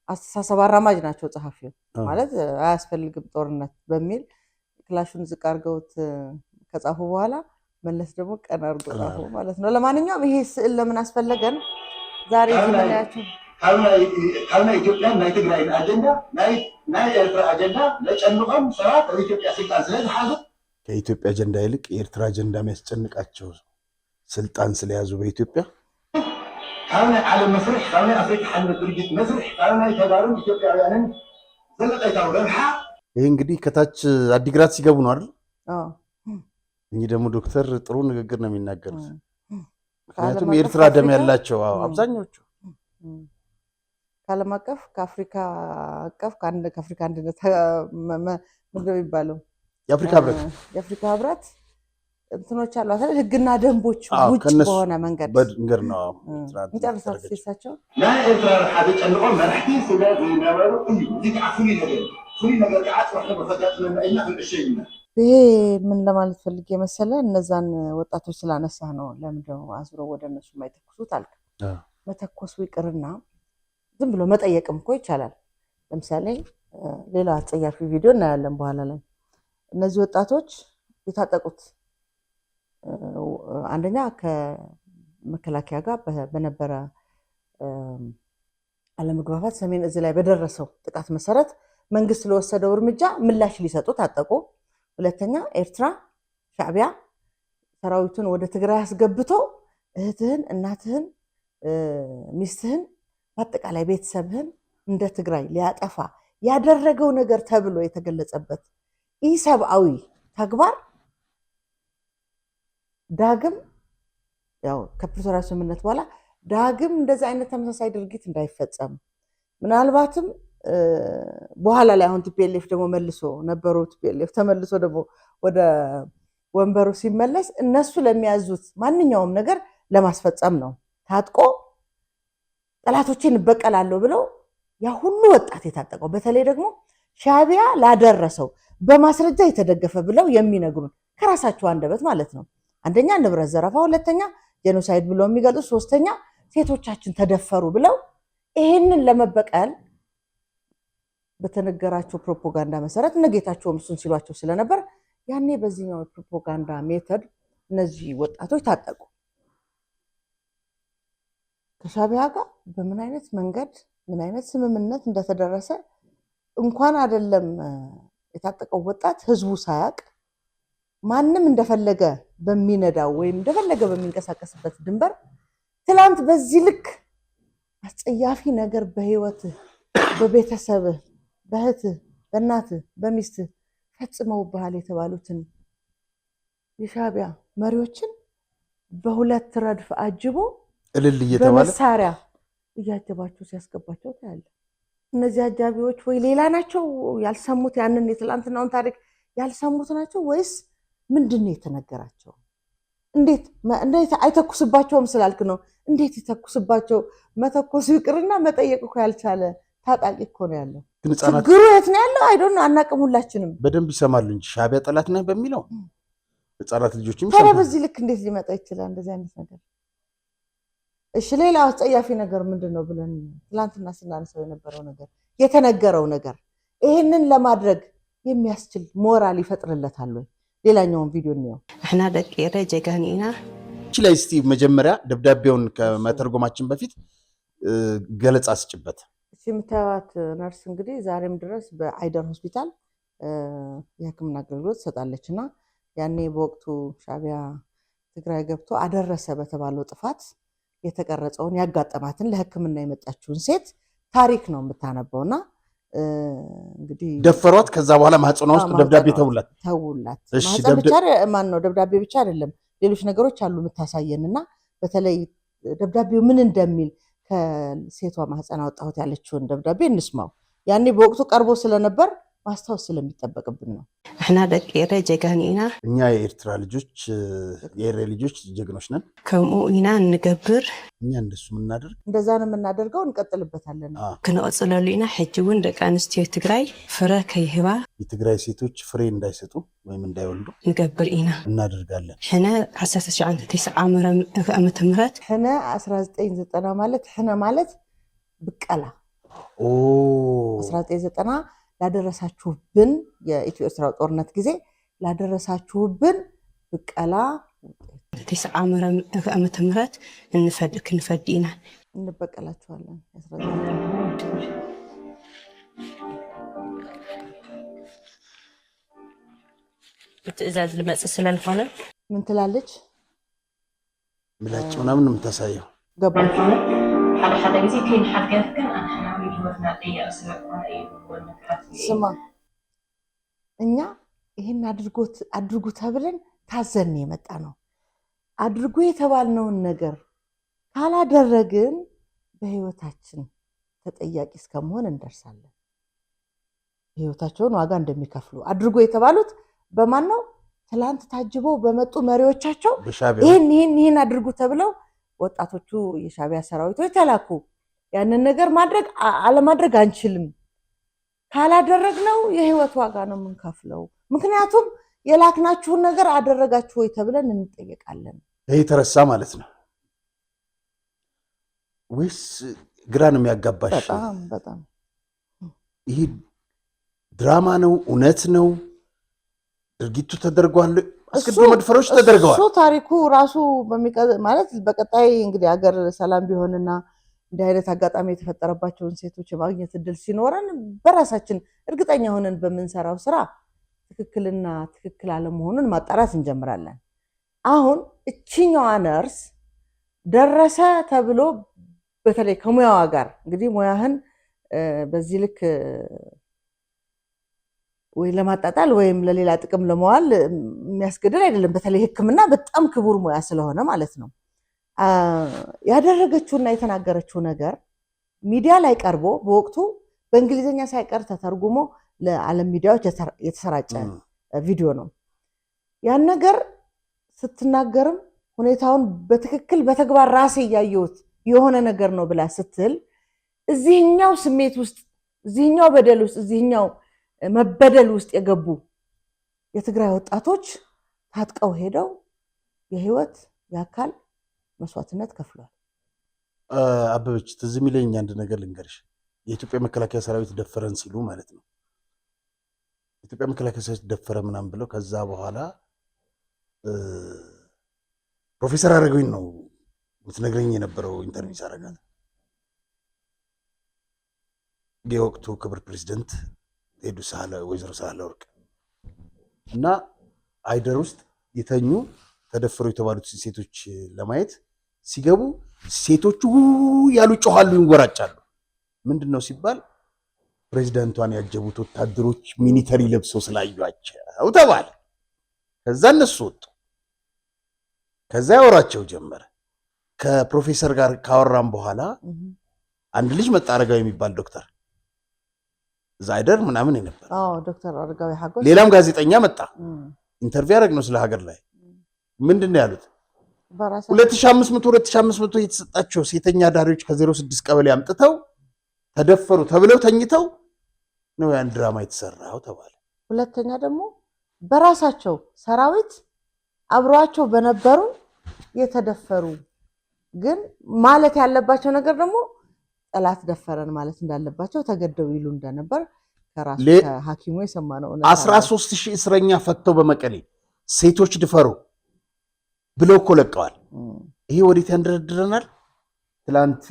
አስተሳሰብ አራማጅ ናቸው ጸሐፊው። ማለት አያስፈልግም ጦርነት በሚል ክላሹን ዝቅ አድርገውት ከጻፉ በኋላ መለስ ደግሞ ቀና አድርጎ ጻፉ ማለት ነው። ለማንኛውም ይሄ ስዕል ለምን አስፈለገን? ዛሬ ዝምናያችሁ ካብና ኢትዮጵያ ናይ ትግራይ አጀንዳ ናይ ኤርትራ አጀንዳ ለጨንቆም ሰባት ኢትዮጵያ ስልጣን ስለዝሓዙ ከኢትዮጵያ አጀንዳ ይልቅ የኤርትራ አጀንዳ የሚያስጨንቃቸው ስልጣን ስለያዙ በኢትዮጵያ ካብና ዓለም መስርሕ ካብና አፍሪካ ሓልነት ድርጅት መስርሕ ካብና ተጋሩን ኢትዮጵያውያንን ዘለቀይታው ረብሓ ይህ እንግዲህ ከታች አዲግራት ሲገቡ ነው አይደል? እኚህ ደግሞ ዶክተር ጥሩ ንግግር ነው የሚናገሩት። ምክንያቱም የኤርትራ ደም ያላቸው አብዛኞቹ ከዓለም አቀፍ ከአፍሪካ አቀፍ ከአፍሪካ አንድነት ምንድን ነው የሚባለው የአፍሪካ ህብረት እንትኖች አሉ አይደል? ህግና ደንቦች ውጭ በሆነ መንገድ በድንገር ነው እንጨርሳት ሲሳቸው ናይ ኤርትራ ረብሓ ዘጨንቆም መራሕቲ ስለ ዝነበሩ እዩ እዚ ከዓ ፍሉይ ነገር ከዓ ፅባሕ መፈጋጥመና ኢና ክንእሸይና። ይሄ ምን ለማለት ፈልጌ መሰለ እነዛን ወጣቶች ስላነሳ ነው። ለምንድነው አዝሮ ወደ እነሱ የማይተኩሱት አልክ? መተኮሱ ይቅርና ዝም ብሎ መጠየቅም እኮ ይቻላል። ለምሳሌ ሌላ አጸያፊ ቪዲዮ እናያለን በኋላ ላይ። እነዚህ ወጣቶች የታጠቁት አንደኛ ከመከላከያ ጋር በነበረ አለመግባባት ሰሜን እዝ ላይ በደረሰው ጥቃት መሰረት መንግስት ለወሰደው እርምጃ ምላሽ ሊሰጡ ታጠቁ። ሁለተኛ ኤርትራ ሻዕቢያ ሰራዊቱን ወደ ትግራይ አስገብቶ እህትህን፣ እናትህን፣ ሚስትህን በአጠቃላይ ቤተሰብህን እንደ ትግራይ ሊያጠፋ ያደረገው ነገር ተብሎ የተገለጸበት ኢሰብአዊ ተግባር ዳግም ያው ከፕሪቶሪያ ስምምነት በኋላ ዳግም እንደዚህ አይነት ተመሳሳይ ድርጊት እንዳይፈጸም ምናልባትም በኋላ ላይ አሁን ቲፒኤልኤፍ ደግሞ መልሶ ነበሩ ቲፒኤልኤፍ ተመልሶ ደግሞ ወደ ወንበሩ ሲመለስ እነሱ ለሚያዙት ማንኛውም ነገር ለማስፈጸም ነው ታጥቆ ጠላቶችን በቀላለሁ ብለው ያ ሁሉ ወጣት የታጠቀው በተለይ ደግሞ ሻዕቢያ ላደረሰው በማስረጃ የተደገፈ ብለው የሚነግሩን ከራሳቸው አንደበት ማለት ነው። አንደኛ ንብረት ዘረፋ፣ ሁለተኛ ጄኖሳይድ ብለው የሚገልጹ፣ ሶስተኛ ሴቶቻችን ተደፈሩ ብለው ይሄንን ለመበቀል በተነገራቸው ፕሮፓጋንዳ መሰረት ነገታቸውም እሱን ሲሏቸው ስለነበር ያኔ በዚህኛው ፕሮፓጋንዳ ሜተድ እነዚህ ወጣቶች ታጠቁ። ከሻዕቢያ ጋር በምን አይነት መንገድ ምን አይነት ስምምነት እንደተደረሰ እንኳን አይደለም የታጠቀው ወጣት ህዝቡ ሳያቅ ማንም እንደፈለገ በሚነዳው ወይም እንደፈለገ በሚንቀሳቀስበት ድንበር ትላንት በዚህ ልክ አስጸያፊ ነገር በህይወት በቤተሰብ በእህት በእናት በሚስት ፈጽመውብሃል የተባሉትን የሻዕቢያ መሪዎችን በሁለት ረድፍ አጅቦ እልል እየተባለ በመሳሪያ እያጀባቸው ሲያስገባቸው ታያለ። እነዚህ አጃቢዎች ወይ ሌላ ናቸው ያልሰሙት ያንን የትላንትናውን ታሪክ ያልሰሙት ናቸው ወይስ ምንድነው የተነገራቸው? እንዴት አይተኩስባቸውም ስላልክ ነው። እንዴት ይተኩስባቸው? መተኮስ ይቅርና መጠየቅ እኮ ያልቻለ ታጣቂ እኮ ነው ያለው። ችግሩ የት ነው ያለው? አይዶን አናቅም። ሁላችንም በደንብ ይሰማሉ እንጂ ሻዕቢያ ጠላት ነህ በሚለው ህፃናት ልጆችም ይሰማሉ። ታዲያ በዚህ ልክ እንዴት ሊመጣ ይችላል እንደዚህ አይነት ነገር? እሺ ሌላው አስጸያፊ ነገር ምንድነው ብለን ትላንትና ስናነሳው የነበረው ነገር የተነገረው ነገር ይሄንን ለማድረግ የሚያስችል ሞራል ይፈጥርለታል ወይ? ሌላኛውን ቪዲዮ ነው احنا دقيقه جيغانينا እቺ ላይ እስቲ መጀመሪያ ደብዳቤውን ከመተርጎማችን በፊት ገለጻ አስጭበት። እሺ የምታዩት ነርስ እንግዲህ ዛሬም ድረስ በአይደር ሆስፒታል የህክምና አገልግሎት ትሰጣለችና ያኔ በወቅቱ ሻዕቢያ ትግራይ ገብቶ አደረሰ በተባለው ጥፋት የተቀረጸውን ያጋጠማትን ለህክምና የመጣችውን ሴት ታሪክ ነው የምታነበውና እንግዲህ ደፈሯት። ከዛ በኋላ ማህፀኗ ውስጥ ደብዳቤ ተውላት። ማህፀን ብቻ ማን ነው ደብዳቤ ብቻ አይደለም ሌሎች ነገሮች አሉ የምታሳየንና በተለይ ደብዳቤው ምን እንደሚል ከሴቷ ማህፀን አወጣሁት ያለችውን ደብዳቤ እንስማው። ያኔ በወቅቱ ቀርቦ ስለነበር ማስታወስ ስለሚጠበቅብን ነው። احنا دقيقه جيغانينا እኛ የኤርትራ ልጆች የኤሬ ልጆች ጀግኖች ነን። كمؤمنا نقبر እኛ እንደሱ ምናደርግ እንደዛ ነው የምናደርገው። እንቀጥልበታለን። كنقصللينا حجውን ደቃንስቲዮ ትግራይ ፍረ ከይህባ የትግራይ ሴቶች ፍሬ እንዳይሰጡ ወይም እንዳይወልዱ نقبر ኢና እናደርጋለን። احنا 1990 ዓመተ ምህረት ሕነ 1990 ማለት ሕነ ማለት ብቀላ 1990 ላደረሳችሁብን የኢትዮ ኤርትራ ጦርነት ጊዜ ላደረሳችሁብን ብቀላ 90 ዓመተ ምህረት ክንፈዲና እንበቀላችኋለን። ትዕዛዝ ልመጽ ስለልሆነ ምን ትላለች? ምላጭ ምናምን የምታሳየው ገባች። ሓደ ጊዜ ከይን ሓድገፍከን ኣንሕና ህይወትና ጠየቅ ስለሆነ ስማ እኛ ይህን አድርጉ ተብለን ታዘን የመጣ ነው። አድርጉ የተባልነውን ነገር ካላደረግን በህይወታችን ተጠያቂ እስከመሆን እንደርሳለን። ህይወታቸውን ዋጋ እንደሚከፍሉ አድርጉ የተባሉት በማን ነው? ትላንት ታጅበው በመጡ መሪዎቻቸው ይህን አድርጉ ተብለው ወጣቶቹ የሻዕቢያ ሰራዊቶች ተላኩ። ያንን ነገር ማድረግ አለማድረግ አንችልም። ካላደረግነው የህይወት ዋጋ ነው የምንከፍለው። ምክንያቱም የላክናችሁን ነገር አደረጋችሁ ወይ ተብለን እንጠየቃለን። ይሄ ተረሳ ማለት ነው ወይስ ግራ ነው የሚያጋባሽ? በጣም ይሄ ድራማ ነው እውነት ነው? ድርጊቱ ተደርጓል። አስቀድሞ መድፈሮች ተደርገዋል። እሱ ታሪኩ ራሱ ማለት በቀጣይ እንግዲህ ሀገር ሰላም ቢሆንና እንዲህ አይነት አጋጣሚ የተፈጠረባቸውን ሴቶች የማግኘት እድል ሲኖረን በራሳችን እርግጠኛ ሆነን በምንሰራው ስራ ትክክልና ትክክል አለመሆኑን ማጣራት እንጀምራለን። አሁን እቺኛዋ ነርስ ደረሰ ተብሎ በተለይ ከሙያዋ ጋር እንግዲህ ሙያህን በዚህ ልክ ወይ ለማጣጣል ወይም ለሌላ ጥቅም ለመዋል የሚያስገድል አይደለም። በተለይ ሕክምና በጣም ክቡር ሙያ ስለሆነ ማለት ነው። ያደረገችውና የተናገረችው ነገር ሚዲያ ላይ ቀርቦ በወቅቱ በእንግሊዝኛ ሳይቀር ተተርጉሞ ለዓለም ሚዲያዎች የተሰራጨ ቪዲዮ ነው። ያን ነገር ስትናገርም ሁኔታውን በትክክል በተግባር ራሴ ያየሁት የሆነ ነገር ነው ብላ ስትል እዚህኛው ስሜት ውስጥ እዚህኛው በደል ውስጥ እዚህኛው መበደል ውስጥ የገቡ የትግራይ ወጣቶች ታጥቀው ሄደው የህይወት የአካል መስዋዕትነት ከፍሏል። አበበች ትዝ የሚለኝ አንድ ነገር ልንገርሽ። የኢትዮጵያ መከላከያ ሰራዊት ደፈረን ሲሉ ማለት ነው። የኢትዮጵያ መከላከያ ሰራዊት ደፈረ ምናምን ብለው ከዛ በኋላ ፕሮፌሰር አረጋዊን ነው የምትነግረኝ የነበረው ኢንተርቪው ሳረጋት። የወቅቱ ክብር ፕሬዚደንት ሄዱ ወይዘሮ ሳህለወርቅ እና አይደር ውስጥ የተኙ ተደፈሩ የተባሉት ሴቶች ለማየት ሲገቡ ሴቶቹ ያሉ ጮሃሉ፣ ይንጎራጫሉ። ምንድነው ሲባል ፕሬዚዳንቷን ያጀቡት ወታደሮች ሚሊተሪ ለብሰው ስላዩአቸው ተባለ። ከዛ እነሱ ወጡ። ከዛ ያወራቸው ጀመረ። ከፕሮፌሰር ጋር ካወራም በኋላ አንድ ልጅ መጣ፣ አረጋዊ የሚባል ዶክተር ዛይደር ምናምን ነበር። ዶክተር አረጋዊ ሀጎስ። ሌላም ጋዜጠኛ መጣ። ኢንተርቪው ያደረግነው ስለ ሀገር ላይ ምንድነው ያሉት? 2500 የተሰጣቸው ሴተኛ ዳሪዎች ከ06 ቀበሌ አምጥተው ተደፈሩ ተብለው ተኝተው ነው ያን ድራማ የተሰራው ተባለ። ሁለተኛ ደግሞ በራሳቸው ሰራዊት አብሯቸው በነበሩ የተደፈሩ ግን ማለት ያለባቸው ነገር ደግሞ ጠላት ደፈረን ማለት እንዳለባቸው ተገደው ይሉ እንደነበር ከራሱ ሐኪሙ የሰማነው ነው። 13000 እስረኛ ፈተው በመቀሌ ሴቶች ድፈሩ ብለው እኮ ለቀዋል። ይሄ ወዴት ያንደረድረናል? ትላንት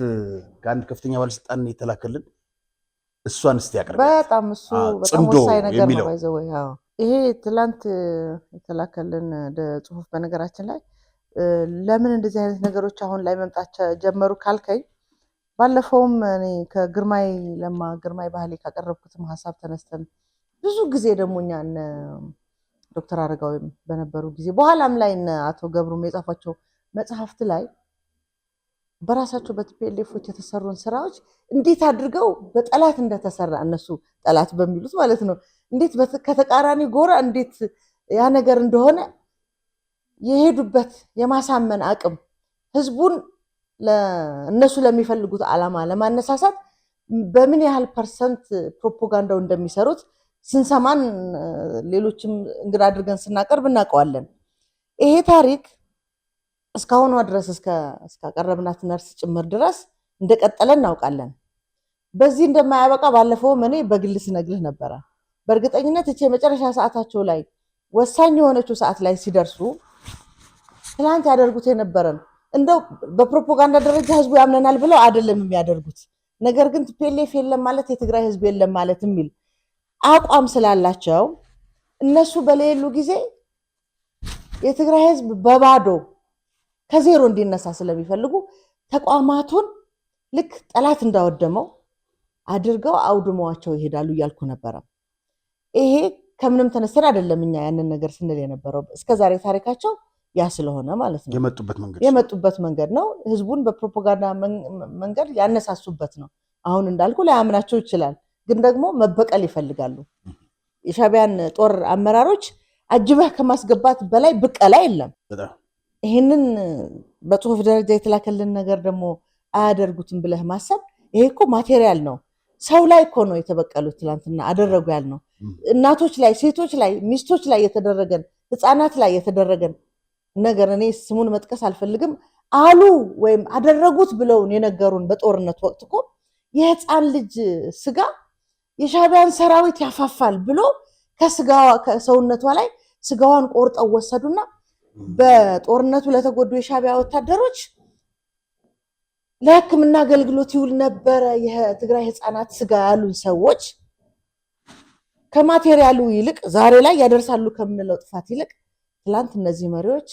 ከአንድ ከፍተኛ ባለስልጣን የተላከልን እሷን እስቲ ያቀርብ። በጣም እሱ በጣም ወሳኝ ነገር ነው ባይዘው። ይሄ ትላንት የተላከልን ጽሁፍ በነገራችን ላይ ለምን እንደዚህ አይነት ነገሮች አሁን ላይ መምጣት ጀመሩ ካልከኝ ባለፈውም እኔ ከግርማይ ለማ ግርማይ ባህሌ ካቀረብኩትም ሐሳብ ተነስተን ብዙ ጊዜ ደግሞ እኛ ዶክተር አረጋዊም በነበሩ ጊዜ በኋላም ላይ አቶ ገብሩም የጻፏቸው መጽሐፍት ላይ በራሳቸው በቲፒኤልኤፎች የተሰሩን ስራዎች እንዴት አድርገው በጠላት እንደተሰራ እነሱ ጠላት በሚሉት ማለት ነው እንዴት ከተቃራኒ ጎራ እንዴት ያ ነገር እንደሆነ የሄዱበት የማሳመን አቅም ህዝቡን ለነሱ ለሚፈልጉት ዓላማ ለማነሳሳት በምን ያህል ፐርሰንት ፕሮፓጋንዳው እንደሚሰሩት ስንሰማን ሌሎችም እንግዳ አድርገን ስናቀርብ እናውቀዋለን። ይሄ ታሪክ እስካሁኗ ድረስ እስካቀረብናት ነርስ ጭምር ድረስ እንደቀጠለ እናውቃለን። በዚህ እንደማያበቃ ባለፈው እኔ በግል ስነግርህ ነበረ። በእርግጠኝነት እቺ የመጨረሻ ሰዓታቸው ላይ ወሳኝ የሆነችው ሰዓት ላይ ሲደርሱ ትላንት ያደርጉት የነበረን እንደው በፕሮፓጋንዳ ደረጃ ህዝቡ ያምነናል ብለው አይደለም የሚያደርጉት። ነገር ግን ቲፒኤልኤፍ የለም ማለት የትግራይ ህዝብ የለም ማለት የሚል አቋም ስላላቸው እነሱ በሌሉ ጊዜ የትግራይ ህዝብ በባዶ ከዜሮ እንዲነሳ ስለሚፈልጉ ተቋማቱን ልክ ጠላት እንዳወደመው አድርገው አውድመዋቸው ይሄዳሉ እያልኩ ነበረ። ይሄ ከምንም ተነስተን አይደለም እኛ ያንን ነገር ስንል የነበረው እስከዛሬ ታሪካቸው ያ ስለሆነ ማለት ነው። የመጡበት መንገድ ነው። ህዝቡን በፕሮፓጋንዳ መንገድ ያነሳሱበት ነው። አሁን እንዳልኩ ላያምናቸው ይችላል፣ ግን ደግሞ መበቀል ይፈልጋሉ። የሻዕቢያን ጦር አመራሮች አጅበህ ከማስገባት በላይ ብቀላ የለም። ይሄንን በጽሁፍ ደረጃ የተላከልን ነገር ደግሞ አያደርጉትም ብለህ ማሰብ ይሄ እኮ ማቴሪያል ነው። ሰው ላይ እኮ ነው የተበቀሉት። ትላንትና አደረጉ ያልነው እናቶች ላይ፣ ሴቶች ላይ፣ ሚስቶች ላይ የተደረገን ህፃናት ላይ የተደረገን ነገር እኔ ስሙን መጥቀስ አልፈልግም አሉ ወይም አደረጉት ብለውን የነገሩን በጦርነት ወቅት እኮ የህፃን ልጅ ስጋ የሻዕቢያን ሰራዊት ያፋፋል ብሎ ከሰውነቷ ላይ ስጋዋን ቆርጠው ወሰዱና በጦርነቱ ለተጎዱ የሻዕቢያ ወታደሮች ለሕክምና አገልግሎት ይውል ነበረ የትግራይ ህፃናት ስጋ ያሉን ሰዎች ከማቴሪያሉ ይልቅ ዛሬ ላይ ያደርሳሉ ከምንለው ጥፋት ይልቅ ትላንት እነዚህ መሪዎች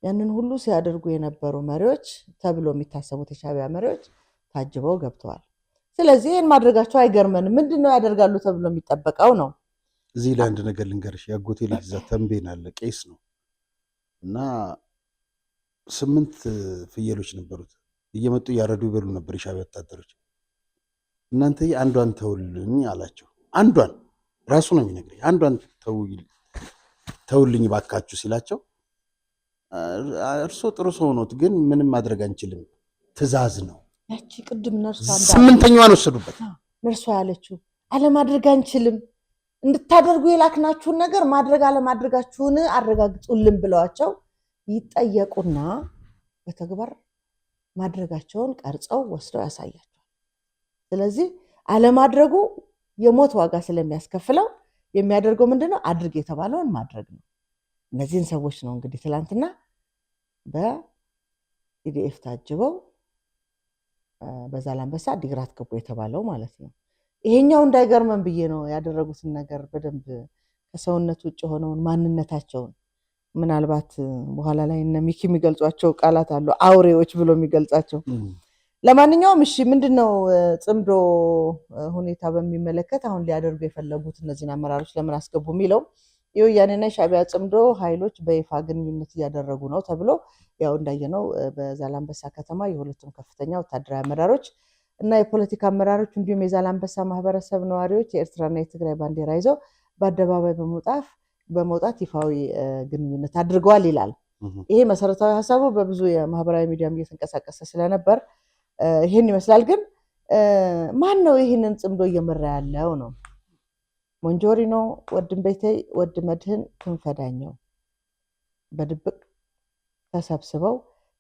ያንን ሁሉ ሲያደርጉ የነበሩ መሪዎች ተብሎ የሚታሰቡት የሻዕቢያ መሪዎች ታጅበው ገብተዋል። ስለዚህ ይህን ማድረጋቸው አይገርመንም። ምንድነው ያደርጋሉ ተብሎ የሚጠበቀው ነው። እዚህ ላይ አንድ ነገር ልንገርሽ። ያጎቴ ልጅ እዛ ተንቤን አለ ቄስ ነው እና 8 ፍየሎች ነበሩት። እየመጡ እያረዱ ይበሉ ነበር የሻዕቢያ ወታደሮች። እናንተ አንዷን ተውልኝ አላቸው። አንዷን ራሱ ነው የሚነግረኝ። አንዷን ተውልኝ ባካችሁ ሲላቸው እርሶ ጥሩ ሰው ኖት፣ ግን ምንም ማድረግ አንችልም፣ ትእዛዝ ነው። ያቺ ቅድም ነርሷ 8ኛዋን ወሰዱበት። ነርሷ ያለችው አለማድረግ አንችልም፣ እንድታደርጉ የላክናችሁን ነገር ማድረግ አለማድረጋችሁን አረጋግጡልን ብለዋቸው ይጠየቁና በተግባር ማድረጋቸውን ቀርጸው ወስደው ያሳያቸዋል። ስለዚህ አለማድረጉ የሞት ዋጋ ስለሚያስከፍለው የሚያደርገው ምንድነው? አድርግ የተባለውን ማድረግ ነው። እነዚህን ሰዎች ነው እንግዲህ ትላንትና በኢዲኤፍ ታጅበው በዛላንበሳ አዲግራት ገቡ የተባለው ማለት ነው። ይሄኛው እንዳይገርመን ብዬ ነው ያደረጉትን ነገር በደንብ ከሰውነት ውጭ የሆነውን ማንነታቸውን ምናልባት በኋላ ላይ እነ ሚኪ የሚገልጿቸው ቃላት አሉ፣ አውሬዎች ብሎ የሚገልጻቸው። ለማንኛውም እሺ፣ ምንድነው ጽምዶ ሁኔታ በሚመለከት አሁን ሊያደርጉ የፈለጉት እነዚህን አመራሮች ለምን አስገቡ የሚለው የወያኔና የሻዕቢያ ጽምዶ ኃይሎች በይፋ ግንኙነት እያደረጉ ነው ተብሎ ያው እንዳየነው በዛላንበሳ ከተማ የሁለቱም ከፍተኛ ወታደራዊ አመራሮች እና የፖለቲካ አመራሮች እንዲሁም የዛላንበሳ ማህበረሰብ ነዋሪዎች የኤርትራና የትግራይ ባንዲራ ይዘው በአደባባይ በመውጣት ይፋዊ ግንኙነት አድርገዋል ይላል። ይሄ መሰረታዊ ሀሳቡ በብዙ የማህበራዊ ሚዲያም እየተንቀሳቀሰ ስለነበር ይሄን ይመስላል። ግን ማን ነው ይህንን ጽምዶ እየመራ ያለው ነው? ሞንጆሪኖ፣ ወድም ቤተይ፣ ወድ መድህን፣ ክንፈዳኘው በድብቅ ተሰብስበው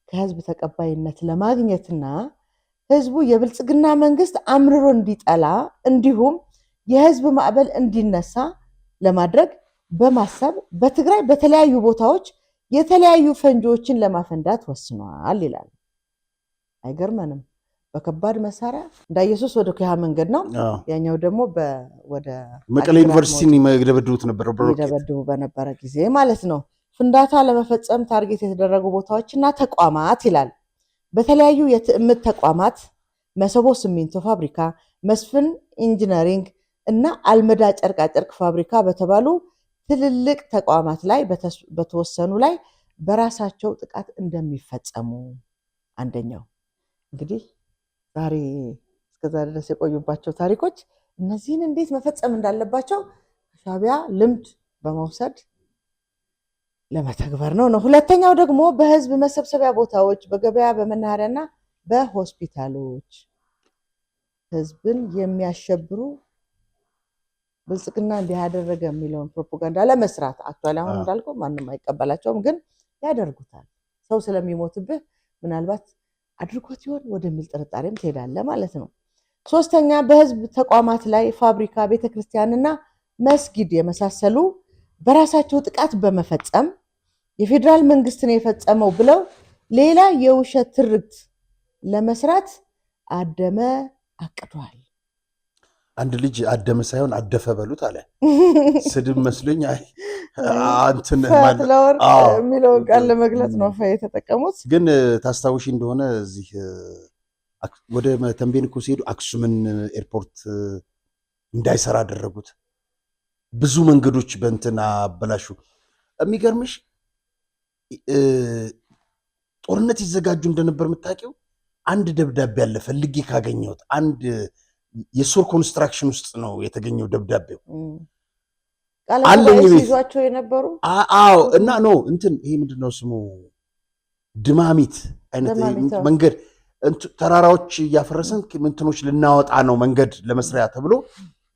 ከህዝብ ተቀባይነት ለማግኘትና ህዝቡ የብልጽግና መንግስት አምርሮ እንዲጠላ እንዲሁም የህዝብ ማዕበል እንዲነሳ ለማድረግ በማሰብ በትግራይ በተለያዩ ቦታዎች የተለያዩ ፈንጂዎችን ለማፈንዳት ወስኗል ይላል። አይገርመንም? በከባድ መሳሪያ እንዳየሱስ ወደ ኩያ መንገድ ነው፣ ያኛው ደግሞ ወደ መቀሌ ዩኒቨርሲቲ ይደበድቡት ነበር ይደበድቡ በነበረ ጊዜ ማለት ነው። ፍንዳታ ለመፈጸም ታርጌት የተደረጉ ቦታዎችና ተቋማት ይላል። በተለያዩ የትዕምት ተቋማት መሰቦ ሲሚንቶ ፋብሪካ፣ መስፍን ኢንጂነሪንግ እና አልመዳ ጨርቃጨርቅ ፋብሪካ በተባሉ ትልልቅ ተቋማት ላይ በተወሰኑ ላይ በራሳቸው ጥቃት እንደሚፈጸሙ አንደኛው እንግዲህ ዛሬ እስከዛሬ ድረስ የቆዩባቸው ታሪኮች እነዚህን እንዴት መፈጸም እንዳለባቸው ሻዕቢያ ልምድ በመውሰድ ለመተግበር ነው። ሁለተኛው ደግሞ በህዝብ መሰብሰቢያ ቦታዎች፣ በገበያ፣ በመናኸሪያና በሆስፒታሎች ህዝብን የሚያሸብሩ ብልጽግና እንዲህ ያደረገ የሚለውን ፕሮፓጋንዳ ለመስራት አክቹዋሊ አሁን እንዳልከው ማንም አይቀበላቸውም፣ ግን ያደርጉታል። ሰው ስለሚሞትብህ ምናልባት አድርጎት ይሆን ወደሚል ጥርጣሬም ትሄዳለህ ማለት ነው። ሶስተኛ በህዝብ ተቋማት ላይ ፋብሪካ፣ ቤተክርስቲያንና መስጊድ የመሳሰሉ በራሳቸው ጥቃት በመፈጸም የፌዴራል መንግስትን የፈጸመው ብለው ሌላ የውሸት ትርክት ለመስራት አደመ አቅዷል። አንድ ልጅ አደመ ሳይሆን አደፈ በሉት አለ። ስድብ መስሎኝ ፈትለወር የሚለውን ቃል ለመግለጽ ነው የተጠቀሙት። ግን ታስታውሺ እንደሆነ እዚህ ወደ ተንቤን እኮ ሲሄዱ አክሱምን ኤርፖርት እንዳይሰራ አደረጉት። ብዙ መንገዶች በእንትን አበላሹ። የሚገርምሽ ጦርነት ይዘጋጁ እንደነበር የምታውቂው አንድ ደብዳቤ አለ ፈልጌ ካገኘሁት አንድ የሶር ኮንስትራክሽን ውስጥ ነው የተገኘው ደብዳቤው። አለኝ ይዟቸው የነበሩ እና ነው እንትን ይሄ ምንድነው ስሙ ድማሚት አይነት መንገድ ተራራዎች እያፈረሰን ምንትኖች ልናወጣ ነው መንገድ ለመስሪያ ተብሎ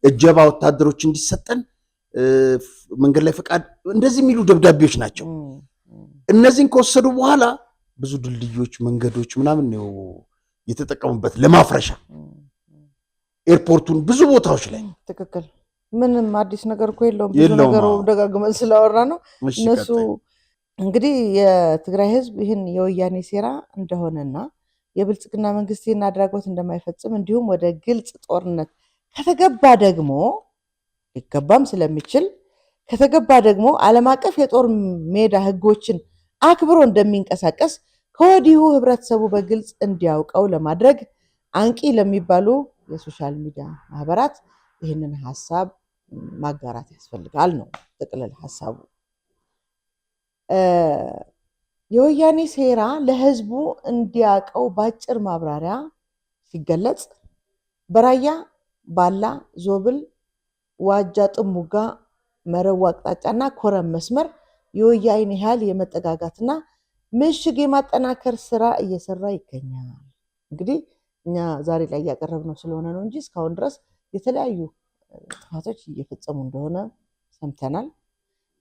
እጀባ ወታደሮች እንዲሰጠን መንገድ ላይ ፈቃድ እንደዚህ የሚሉ ደብዳቤዎች ናቸው። እነዚህን ከወሰዱ በኋላ ብዙ ድልድዮች፣ መንገዶች ምናምን ነው የተጠቀሙበት ለማፍረሻ ኤርፖርቱን ብዙ ቦታዎች ላይ። ትክክል። ምንም አዲስ ነገር እኮ የለውም። ብዙ ነገሩ ደጋግመን ስላወራ ነው። እነሱ እንግዲህ የትግራይ ህዝብ ይህን የወያኔ ሴራ እንደሆነና የብልጽግና መንግስት ይህን አድራጎት እንደማይፈጽም እንዲሁም ወደ ግልጽ ጦርነት ከተገባ ደግሞ ሊገባም ስለሚችል ከተገባ ደግሞ ዓለም አቀፍ የጦር ሜዳ ህጎችን አክብሮ እንደሚንቀሳቀስ ከወዲሁ ህብረተሰቡ በግልጽ እንዲያውቀው ለማድረግ አንቂ ለሚባሉ የሶሻል ሚዲያ ማህበራት ይህንን ሀሳብ ማጋራት ያስፈልጋል ነው ጥቅልል ሀሳቡ። የወያኔ ሴራ ለህዝቡ እንዲያቀው ባጭር ማብራሪያ ሲገለጽ በራያ ባላ ዞብል ዋጃ ጥሙጋ መረዋ አቅጣጫና ኮረም መስመር የወያኔ ኃይል የመጠጋጋትና ምሽግ የማጠናከር ስራ እየሰራ ይገኛል። እንግዲህ እኛ ዛሬ ላይ ያቀረብነው ስለሆነ ነው እንጂ እስካሁን ድረስ የተለያዩ ጥፋቶች እየፈጸሙ እንደሆነ ሰምተናል።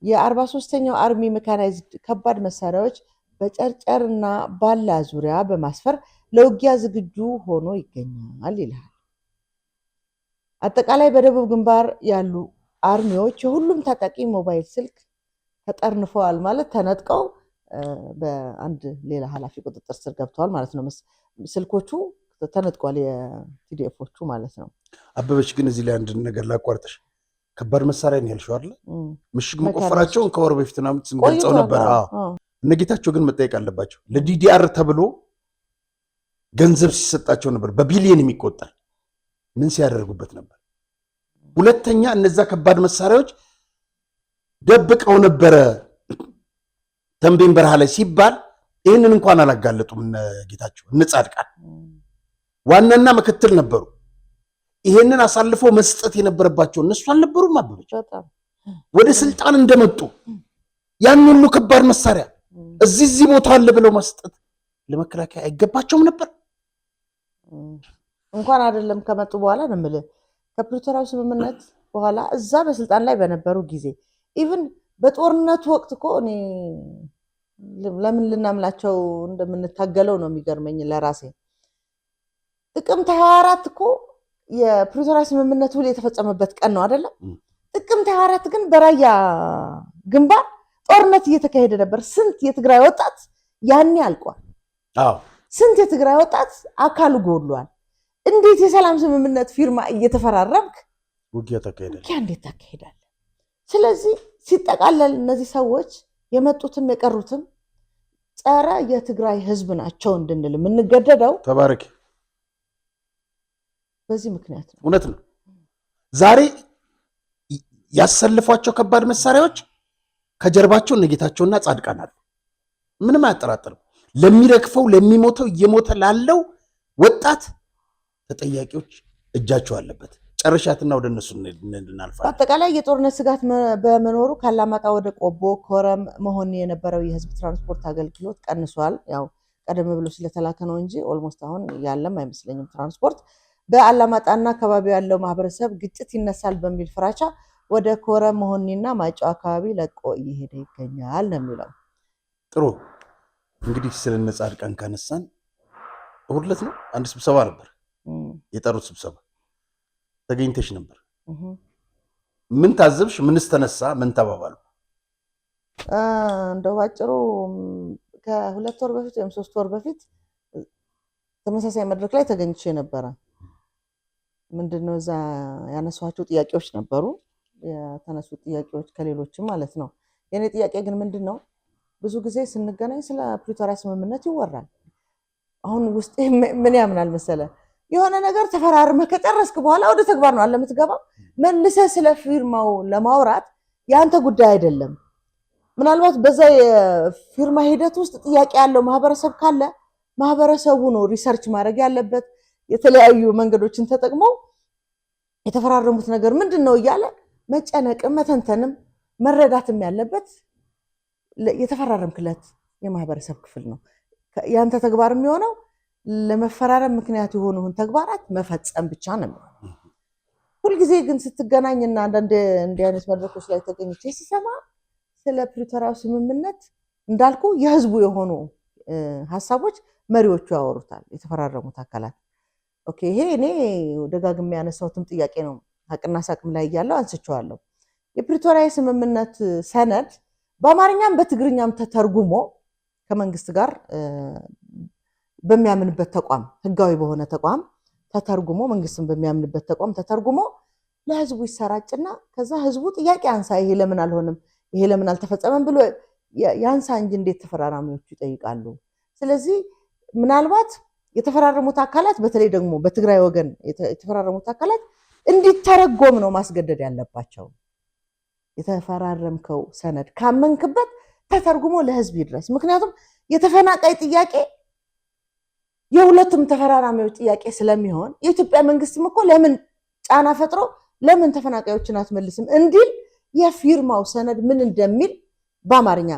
የ43ኛው አርሚ ሜካናይዝድ ከባድ መሳሪያዎች በጨርጨርና ባላ ዙሪያ በማስፈር ለውጊያ ዝግጁ ሆኖ ይገኛል ይላል። አጠቃላይ በደቡብ ግንባር ያሉ አርሚዎች የሁሉም ታጣቂ ሞባይል ስልክ ተጠርንፈዋል ማለት ተነጥቀው በአንድ ሌላ ኃላፊ ቁጥጥር ስር ገብተዋል ማለት ነው። ስልኮቹ ተነጥቀዋል፣ የቲዲኤፎቹ ማለት ነው። አበበች ግን እዚህ ላይ አንድ ነገር ላቋርጥሽ። ከባድ መሳሪያ ነው ያልሽው አይደል? ምሽግ መቆፈራቸውን ከወር በፊት ነው ስንገልጸው ነበር። እነ ጌታቸው ግን መጠየቅ አለባቸው። ለዲዲአር ተብሎ ገንዘብ ሲሰጣቸው ነበር፣ በቢሊየን የሚቆጠር ምን ሲያደርጉበት ነበር? ሁለተኛ እነዛ ከባድ መሳሪያዎች ደብቀው ነበረ ተንቤን በረሃ ላይ ሲባል ይህንን እንኳን አላጋለጡም። እነ ጌታቸው እነ ጻድቃን ዋናና ምክትል ነበሩ። ይሄንን አሳልፎ መስጠት የነበረባቸው እነሱ አልነበሩም። አበበች ወደ ስልጣን እንደመጡ ያን ሁሉ ከባድ መሳሪያ እዚህ ቦታ አለ ብለው መስጠት ለመከላከያ አይገባቸውም ነበር? እንኳን አይደለም ከመጡ በኋላ ነው የምልህ። ከፕሪቶሪያው ስምምነት በኋላ እዛ በስልጣን ላይ በነበሩ ጊዜ ኢቭን በጦርነቱ ወቅት እኮ እኔ ለምን ልናምላቸው እንደምንታገለው ነው የሚገርመኝ ለራሴ። ጥቅምት 24 እኮ የፕሪቶሪያ ስምምነት ውል የተፈጸመበት ቀን ነው አይደለም? ጥቅምት 24 ግን በራያ ግንባር ጦርነት እየተካሄደ ነበር። ስንት የትግራይ ወጣት ያኔ አልቋል። ስንት የትግራይ ወጣት አካሉ ጎድሏል። እንዴት የሰላም ስምምነት ፊርማ እየተፈራረምክ ውጊያ ተካሄደ? እንዴት ታካሄዳለህ? ስለዚህ ሲጠቃለል እነዚህ ሰዎች የመጡትም የቀሩትም ጸረ የትግራይ ህዝብ ናቸው እንድንል የምንገደደው ተባረክ በዚህ ምክንያት ነው። እውነት ነው። ዛሬ ያሰልፏቸው ከባድ መሳሪያዎች ከጀርባቸው እነ ጌታቸውና ጻድቃን አሉ። ምንም አያጠራጥርም። ለሚረግፈው ለሚሞተው እየሞተ ላለው ወጣት ተጠያቂዎች እጃቸው አለበት። ጨርሻትና ወደ እነሱ እንድናልፋለን። በአጠቃላይ የጦርነት ስጋት በመኖሩ ካላማጣ ወደ ቆቦ ኮረም መሆን የነበረው የህዝብ ትራንስፖርት አገልግሎት ቀንሷል። ያው ቀደም ብሎ ስለተላከ ነው እንጂ ኦልሞስት አሁን ያለም አይመስለኝም ትራንስፖርት። በአላማጣና አካባቢ ያለው ማህበረሰብ ግጭት ይነሳል በሚል ፍራቻ ወደ ኮረም መሆንና ማጫው አካባቢ ለቆ እየሄደ ይገኛል ነው የሚለው። ጥሩ እንግዲህ ስለነ ጻድቃን ካነሳን እሑድ ዕለት ነው አንድ ስብሰባ ነበር የጠሩት። ስብሰባ ተገኝተሽ ነበር። ምን ታዘብሽ? ምንስ ተነሳ? ምን ተባባሉ? እንደው ባጭሩ ከ2 ወር በፊት ወይም 3 ወር በፊት ተመሳሳይ መድረክ ላይ ተገኝቼ ነበረ። ምንድነው እዛ ያነሷቸው ጥያቄዎች ነበሩ፣ የተነሱ ጥያቄዎች ከሌሎችም ማለት ነው። የኔ ጥያቄ ግን ምንድነው ብዙ ጊዜ ስንገናኝ ስለ ፕሪቶሪያ ስምምነት ይወራል። አሁን ውስጤ ምን ያምናል መሰለ፣ የሆነ ነገር ተፈራርመህ ከጨረስክ በኋላ ወደ ተግባር ነው አለ የምትገባው። መልሰህ ስለ ፊርማው ለማውራት የአንተ ጉዳይ አይደለም። ምናልባት በዛ የፊርማ ሂደት ውስጥ ጥያቄ ያለው ማህበረሰብ ካለ ማህበረሰቡ ነው ሪሰርች ማድረግ ያለበት። የተለያዩ መንገዶችን ተጠቅመው የተፈራረሙት ነገር ምንድነው እያለ መጨነቅም መተንተንም መረዳትም ያለበት የተፈራረምክለት የማህበረሰብ ክፍል ነው። ያንተ ተግባር የሚሆነው ለመፈራረም ምክንያት የሆኑን ተግባራት መፈጸም ብቻ ነው። ሁልጊዜ ግን ስትገናኝና አንዳንድ እንዲህ አይነት መድረኮች ላይ ተገኝቼ ሲሰማ ስለ ፕሪቶሪያው ስምምነት እንዳልኩ የህዝቡ የሆኑ ሀሳቦች መሪዎቹ ያወሩታል፣ የተፈራረሙት አካላት። ኦኬ ይሄ እኔ ደጋግሜ ያነሳሁትም ጥያቄ ነው። ሀቅና ሳቅም ላይ እያለሁ አንስቼዋለሁ። የፕሪቶሪያ ስምምነት ሰነድ በአማርኛም በትግርኛም ተተርጉሞ ከመንግስት ጋር በሚያምንበት ተቋም ህጋዊ በሆነ ተቋም ተተርጉሞ መንግስትን በሚያምንበት ተቋም ተተርጉሞ ለህዝቡ ይሰራጭና ከዛ ህዝቡ ጥያቄ አንሳ፣ ይሄ ለምን አልሆነም፣ ይሄ ለምን አልተፈጸመም ብሎ ያንሳ እንጂ እንዴት ተፈራራሚዎቹ ይጠይቃሉ? ስለዚህ ምናልባት የተፈራረሙት አካላት በተለይ ደግሞ በትግራይ ወገን የተፈራረሙት አካላት እንዲተረጎም ነው ማስገደድ ያለባቸው። የተፈራረምከው ሰነድ ካመንክበት ተተርጉሞ ለህዝብ ይድረስ። ምክንያቱም የተፈናቃይ ጥያቄ የሁለቱም ተፈራራሚዎች ጥያቄ ስለሚሆን የኢትዮጵያ መንግስትም እኮ ለምን ጫና ፈጥሮ ለምን ተፈናቃዮችን አትመልስም እንዲል የፊርማው ሰነድ ምን እንደሚል በአማርኛ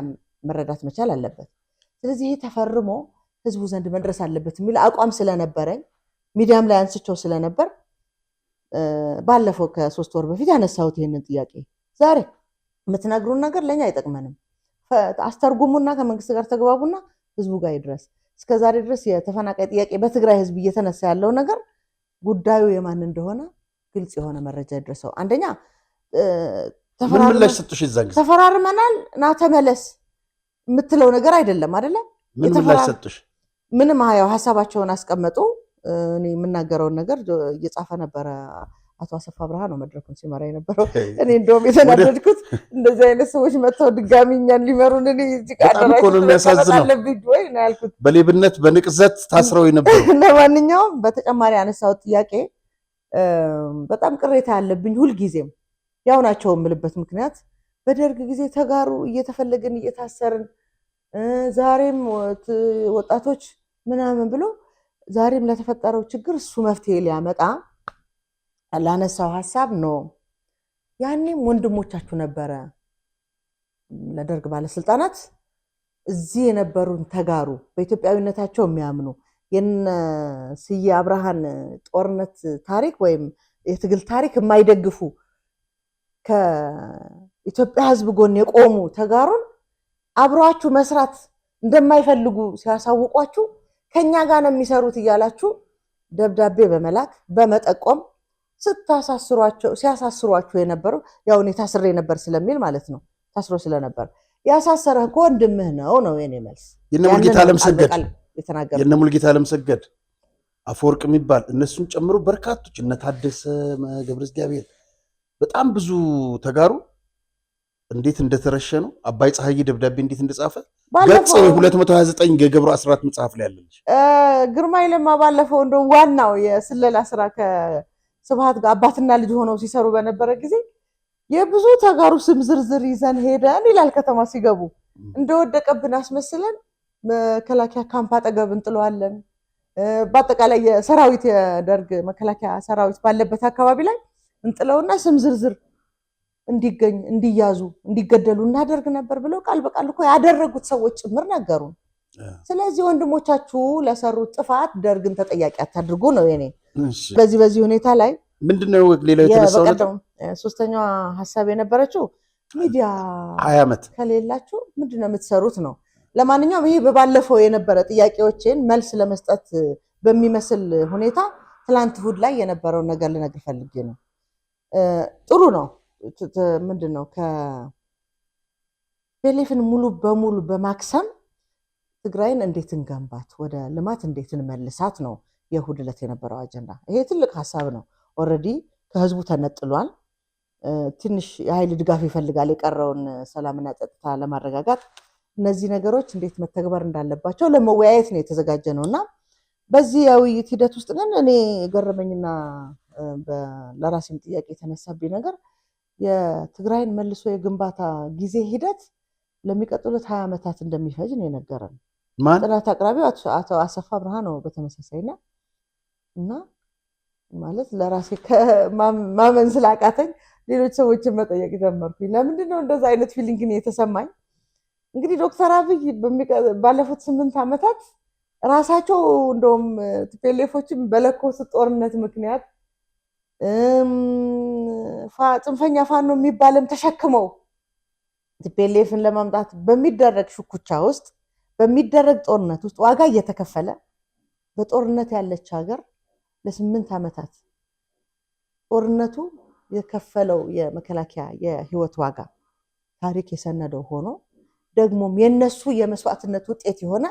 መረዳት መቻል አለበት። ስለዚህ ይሄ ተፈርሞ ህዝቡ ዘንድ መድረስ አለበት የሚል አቋም ስለነበረኝ ሚዲያም ላይ አንስቼው ስለነበር ባለፈው ከ3 ወር በፊት ያነሳሁት ይሄንን ጥያቄ ዛሬ የምትነግሩን ነገር ለኛ አይጠቅመንም፣ አስተርጉሙና ከመንግስት ጋር ተግባቡና ህዝቡ ጋር ይድረስ። እስከዛሬ ድረስ የተፈናቃይ ጥያቄ በትግራይ ህዝብ እየተነሳ ያለው ነገር ጉዳዩ የማን እንደሆነ ግልጽ የሆነ መረጃ ይድረሰው። አንደኛ ተፈራርመናል ና ተመለስ የምትለው ነገር አይደለም አይደለ? ምን ምላሽ ሰጡሽ? ምንም ያው ሐሳባቸውን አስቀመጡ። እኔ የምናገረውን ነገር እየጻፈ ነበረ አቶ አሰፋ ብርሃ ነው መድረኩን ሲመራ የነበረው። እኔ እንደውም የተናደድኩት እንደዚህ አይነት ሰዎች መጥተው ድጋሚ እኛን ሊመሩን እኔ ያልኩት በሌብነት በንቅዘት ታስረው የነበሩ። ለማንኛውም በተጨማሪ ያነሳሁት ጥያቄ በጣም ቅሬታ ያለብኝ ሁልጊዜም ያው ናቸው የምልበት ምክንያት በደርግ ጊዜ ተጋሩ እየተፈለግን እየታሰርን ዛሬም ወጣቶች ምናምን ብሎ ዛሬም ለተፈጠረው ችግር እሱ መፍትሄ ሊያመጣ ላነሳው ሐሳብ ነው። ያኔም ወንድሞቻችሁ ነበረ ለደርግ ባለስልጣናት እዚህ የነበሩን ተጋሩ በኢትዮጵያዊነታቸው የሚያምኑ የነ ስዬ አብርሃን ጦርነት ታሪክ ወይም የትግል ታሪክ የማይደግፉ ከኢትዮጵያ ሕዝብ ጎን የቆሙ ተጋሩን አብሯችሁ መስራት እንደማይፈልጉ ሲያሳውቋችሁ ከኛ ጋር ነው የሚሰሩት እያላችሁ ደብዳቤ በመላክ በመጠቆም ሲያሳስሯችሁ የነበረው ያው እኔ ታስሬ ነበር ስለሚል ማለት ነው። ታስሮ ስለነበር ያሳሰረህ እኮ ወንድምህ ነው የኔ መልስ። የነ ሙልጌታ አለምሰገድ አፈወርቅ የሚባል እነሱን ጨምሮ በርካቶች እነ ታደሰ ገብረ እግዚአብሔር በጣም ብዙ ተጋሩ እንዴት እንደተረሸኑ አባይ ፀሐይ ደብዳቤ እንዴት እንደጻፈ ገጽ 229 የገብሩ አስራት መጽሐፍ ላይ ያለልሽ ግርማይ ለማ ባለፈው እንደው ዋናው የስለላ ስራ ከስብሃት ጋር አባትና ልጅ ሆነው ሲሰሩ በነበረ ጊዜ የብዙ ተጋሩ ስም ዝርዝር ይዘን ሄደን ይላል። ከተማ ሲገቡ እንደወደቀብን አስመስለን መከላከያ ካምፕ አጠገብ እንጥለዋለን። በአጠቃላይ የሰራዊት የደርግ መከላከያ ሰራዊት ባለበት አካባቢ ላይ እንጥለውና ስም ዝርዝር እንዲገኝ እንዲያዙ እንዲገደሉ እናደርግ ነበር ብለው ቃል በቃል እኮ ያደረጉት ሰዎች ጭምር ነገሩን። ስለዚህ ወንድሞቻችሁ ለሰሩት ጥፋት ደርግን ተጠያቂ አታድርጉ ነው የኔ። በዚህ ሁኔታ ላይ ምንድነው ሌላው የተነሳው ነገር? ሶስተኛዋ ሐሳብ የነበረችው ሚዲያ 20 ዓመት ከሌላችሁ ምንድነው የምትሰሩት ነው። ለማንኛውም ይሄ በባለፈው የነበረ ጥያቄዎችን መልስ ለመስጠት በሚመስል ሁኔታ ትላንት እሑድ ላይ የነበረውን ነገር ልነግር ፈልጌ ነው። ጥሩ ነው። ምንድነው ከፔሌፍን ሙሉ በሙሉ በማክሰም ትግራይን እንዴት እንገንባት ወደ ልማት እንዴት እንመልሳት ነው የእሑድ ዕለት የነበረው አጀንዳ። ይሄ ትልቅ ሐሳብ ነው። ኦልሬዲ ከህዝቡ ተነጥሏል። ትንሽ የኃይል ድጋፍ ይፈልጋል የቀረውን ሰላምና ጸጥታ ለማረጋጋት። እነዚህ ነገሮች እንዴት መተግበር እንዳለባቸው ለመወያየት ነው የተዘጋጀ ነውና በዚህ የውይይት ሂደት ውስጥ ግን እኔ ገረመኝና ለራሴም ጥያቄ የተነሳብኝ ነገር የትግራይን መልሶ የግንባታ ጊዜ ሂደት ለሚቀጥሉት 20 ዓመታት እንደሚፈጅ ነው የነገረን። ጥናት አቅራቢው አቶ አሰፋ ብርሃ ነው በተመሳሳይና እና ማለት ለራሴ ማመን ስላቃተኝ ሌሎች ሰዎችን መጠየቅ ጀመርኩኝ። ለምንድነው እንደዛ አይነት ፊሊንግ የተሰማኝ? እንግዲህ ዶክተር አብይ ባለፉት 8 ዓመታት ራሳቸው እንደውም ቲፒኤልኤፎችን በለኮሱት ጦርነት ምክንያት ጽንፈኛ ፋኖ የሚባልም ተሸክመው ቲፒኤልኤፍን ለማምጣት በሚደረግ ሽኩቻ ውስጥ በሚደረግ ጦርነት ውስጥ ዋጋ እየተከፈለ በጦርነት ያለች ሀገር ለ8 ዓመታት ጦርነቱ የከፈለው የመከላከያ የህይወት ዋጋ ታሪክ የሰነደው ሆኖ ደግሞም የነሱ የመስዋዕትነት ውጤት የሆነ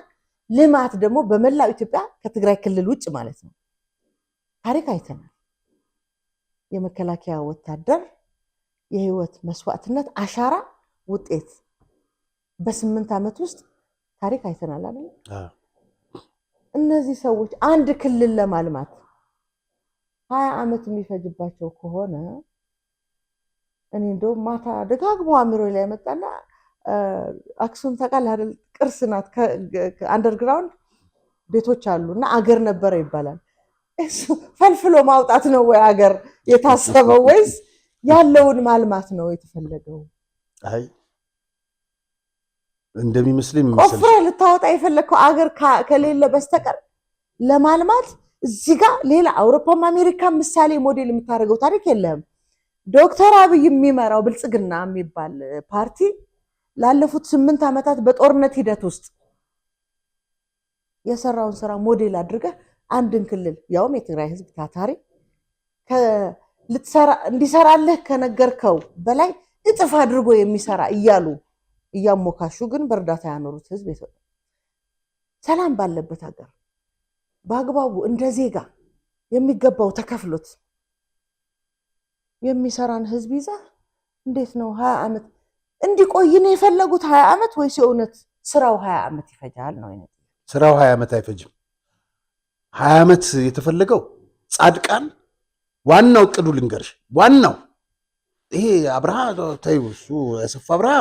ልማት ደግሞ በመላው ኢትዮጵያ ከትግራይ ክልል ውጭ ማለት ነው ታሪክ አይተናል። የመከላከያ ወታደር የህይወት መስዋዕትነት አሻራ ውጤት በ8 ዓመት ውስጥ ታሪክ አይተናል አይደል? እነዚህ ሰዎች አንድ ክልል ለማልማት 20 ዓመት የሚፈጅባቸው ከሆነ እኔ እንደው ማታ ደጋግሞ አእምሮዬ ላይ መጣና አክሱም ታውቃለህ አይደል? ቅርስ ናት። አንደርግራውንድ ቤቶች አሉና አገር ነበረ ይባላል። እሱ ፈልፍሎ ማውጣት ነው ወይ አገር የታሰበው ወይስ ያለውን ማልማት ነው የተፈለገው? አይ እንደሚመስለኝ ቆፍረ ልታወጣ የፈለከው አገር ከሌለ በስተቀር ለማልማት እዚህ ጋር ሌላ አውሮፓም አሜሪካ ምሳሌ ሞዴል የምታደርገው ታሪክ የለም። ዶክተር አብይ የሚመራው ብልጽግና የሚባል ፓርቲ ላለፉት 8 ዓመታት በጦርነት ሂደት ውስጥ የሰራውን ስራ ሞዴል አድርገህ አንድን ክልል ያውም የትግራይ ህዝብ ታታሪ እንዲሰራልህ ከነገርከው በላይ እጥፍ አድርጎ የሚሰራ እያሉ እያሞካሹ ግን በእርዳታ ያኖሩት ህዝብ ሰላም ባለበት ሀገር በአግባቡ እንደ ዜጋ የሚገባው ተከፍሎት የሚሰራን ህዝብ ይዛ እንዴት ነው 20 ዓመት እንዲቆይ ነው የፈለጉት? 20 ዓመት ወይስ የእውነት ስራው 20 ዓመት ይፈጃል ነው? ስራው 20 ዓመት አይፈጅም። 20 ዓመት የተፈለገው ጻድቃን ዋናው ቅዱ ልንገርሽ፣ ዋናው ይሄ አብርሃ ታዩ እሱ ያሰፋ አብርሃ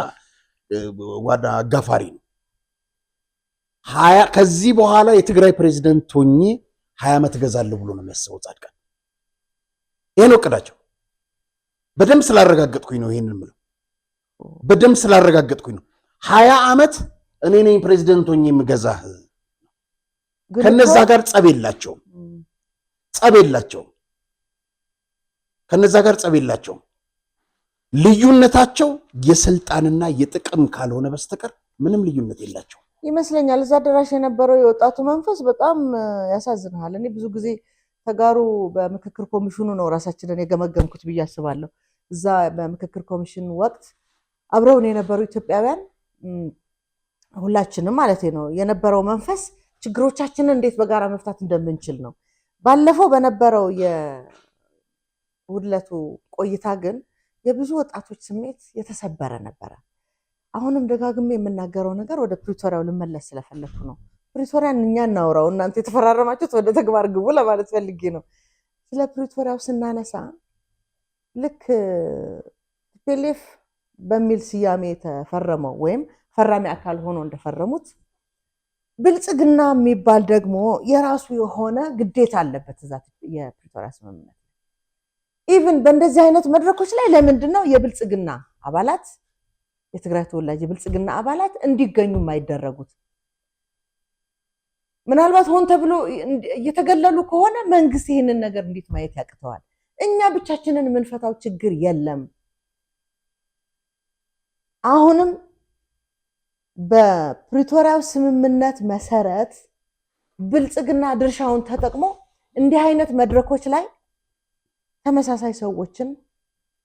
ዋዳ አጋፋሪ ነው። ከዚህ በኋላ የትግራይ ፕሬዝዳንት ሆኜ 20 ዓመት እገዛለሁ ብሎ ነው የሚያስበው ጻድቃን። ይሄ ነው ቅዳቸው። በደም ስላረጋገጥኩኝ ነው ይሄንን ምለው፣ በደም ስላረጋገጥኩኝ ነው 20 ዓመት እኔ ነኝ ፕሬዝዳንት ሆኜ የምገዛህ። ከነዛ ጋር ጸብ የላቸውም። ከነዛ ጋር ጸብ የላቸውም። ልዩነታቸው የስልጣንና የጥቅም ካልሆነ በስተቀር ምንም ልዩነት የላቸው ይመስለኛል። እዛ አዳራሽ የነበረው የወጣቱ መንፈስ በጣም ያሳዝናል። እኔ ብዙ ጊዜ ተጋሩ በምክክር ኮሚሽኑ ነው ራሳችንን የገመገምኩት ብዬ አስባለሁ። እዛ በምክክር ኮሚሽን ወቅት አብረውን የነበሩ ኢትዮጵያውያን ሁላችንም ማለት ነው የነበረው መንፈስ ችግሮቻችንን እንዴት በጋራ መፍታት እንደምንችል ነው። ባለፈው በነበረው የውድለቱ ቆይታ ግን የብዙ ወጣቶች ስሜት የተሰበረ ነበረ። አሁንም ደጋግሜ የምናገረው ነገር ወደ ፕሪቶሪያው ልመለስ ስለፈለኩ ነው። ፕሪቶሪያን እኛ እናውራው፣ እናንተ የተፈራረማችሁት ወደ ተግባር ግቡ ለማለት ፈልጌ ነው። ስለ ፕሪቶሪያው ስናነሳ ልክ ቲፒኤልኤፍ በሚል ስያሜ የተፈረመው ወይም ፈራሚ አካል ሆኖ እንደፈረሙት ብልጽግና የሚባል ደግሞ የራሱ የሆነ ግዴታ አለበት እዛ የፕሪቶሪያ ስምምነት። ኢቭን በእንደዚህ አይነት መድረኮች ላይ ለምንድን ነው የብልጽግና አባላት የትግራይ ተወላጅ የብልጽግና አባላት እንዲገኙ የማይደረጉት? ምናልባት ሆን ተብሎ እየተገለሉ ከሆነ መንግስት ይህንን ነገር እንዴት ማየት ያቅተዋል? እኛ ብቻችንን የምንፈታው ችግር የለም። አሁንም በፕሪቶሪያው ስምምነት መሰረት ብልጽግና ድርሻውን ተጠቅሞ እንዲህ አይነት መድረኮች ላይ ተመሳሳይ ሰዎችን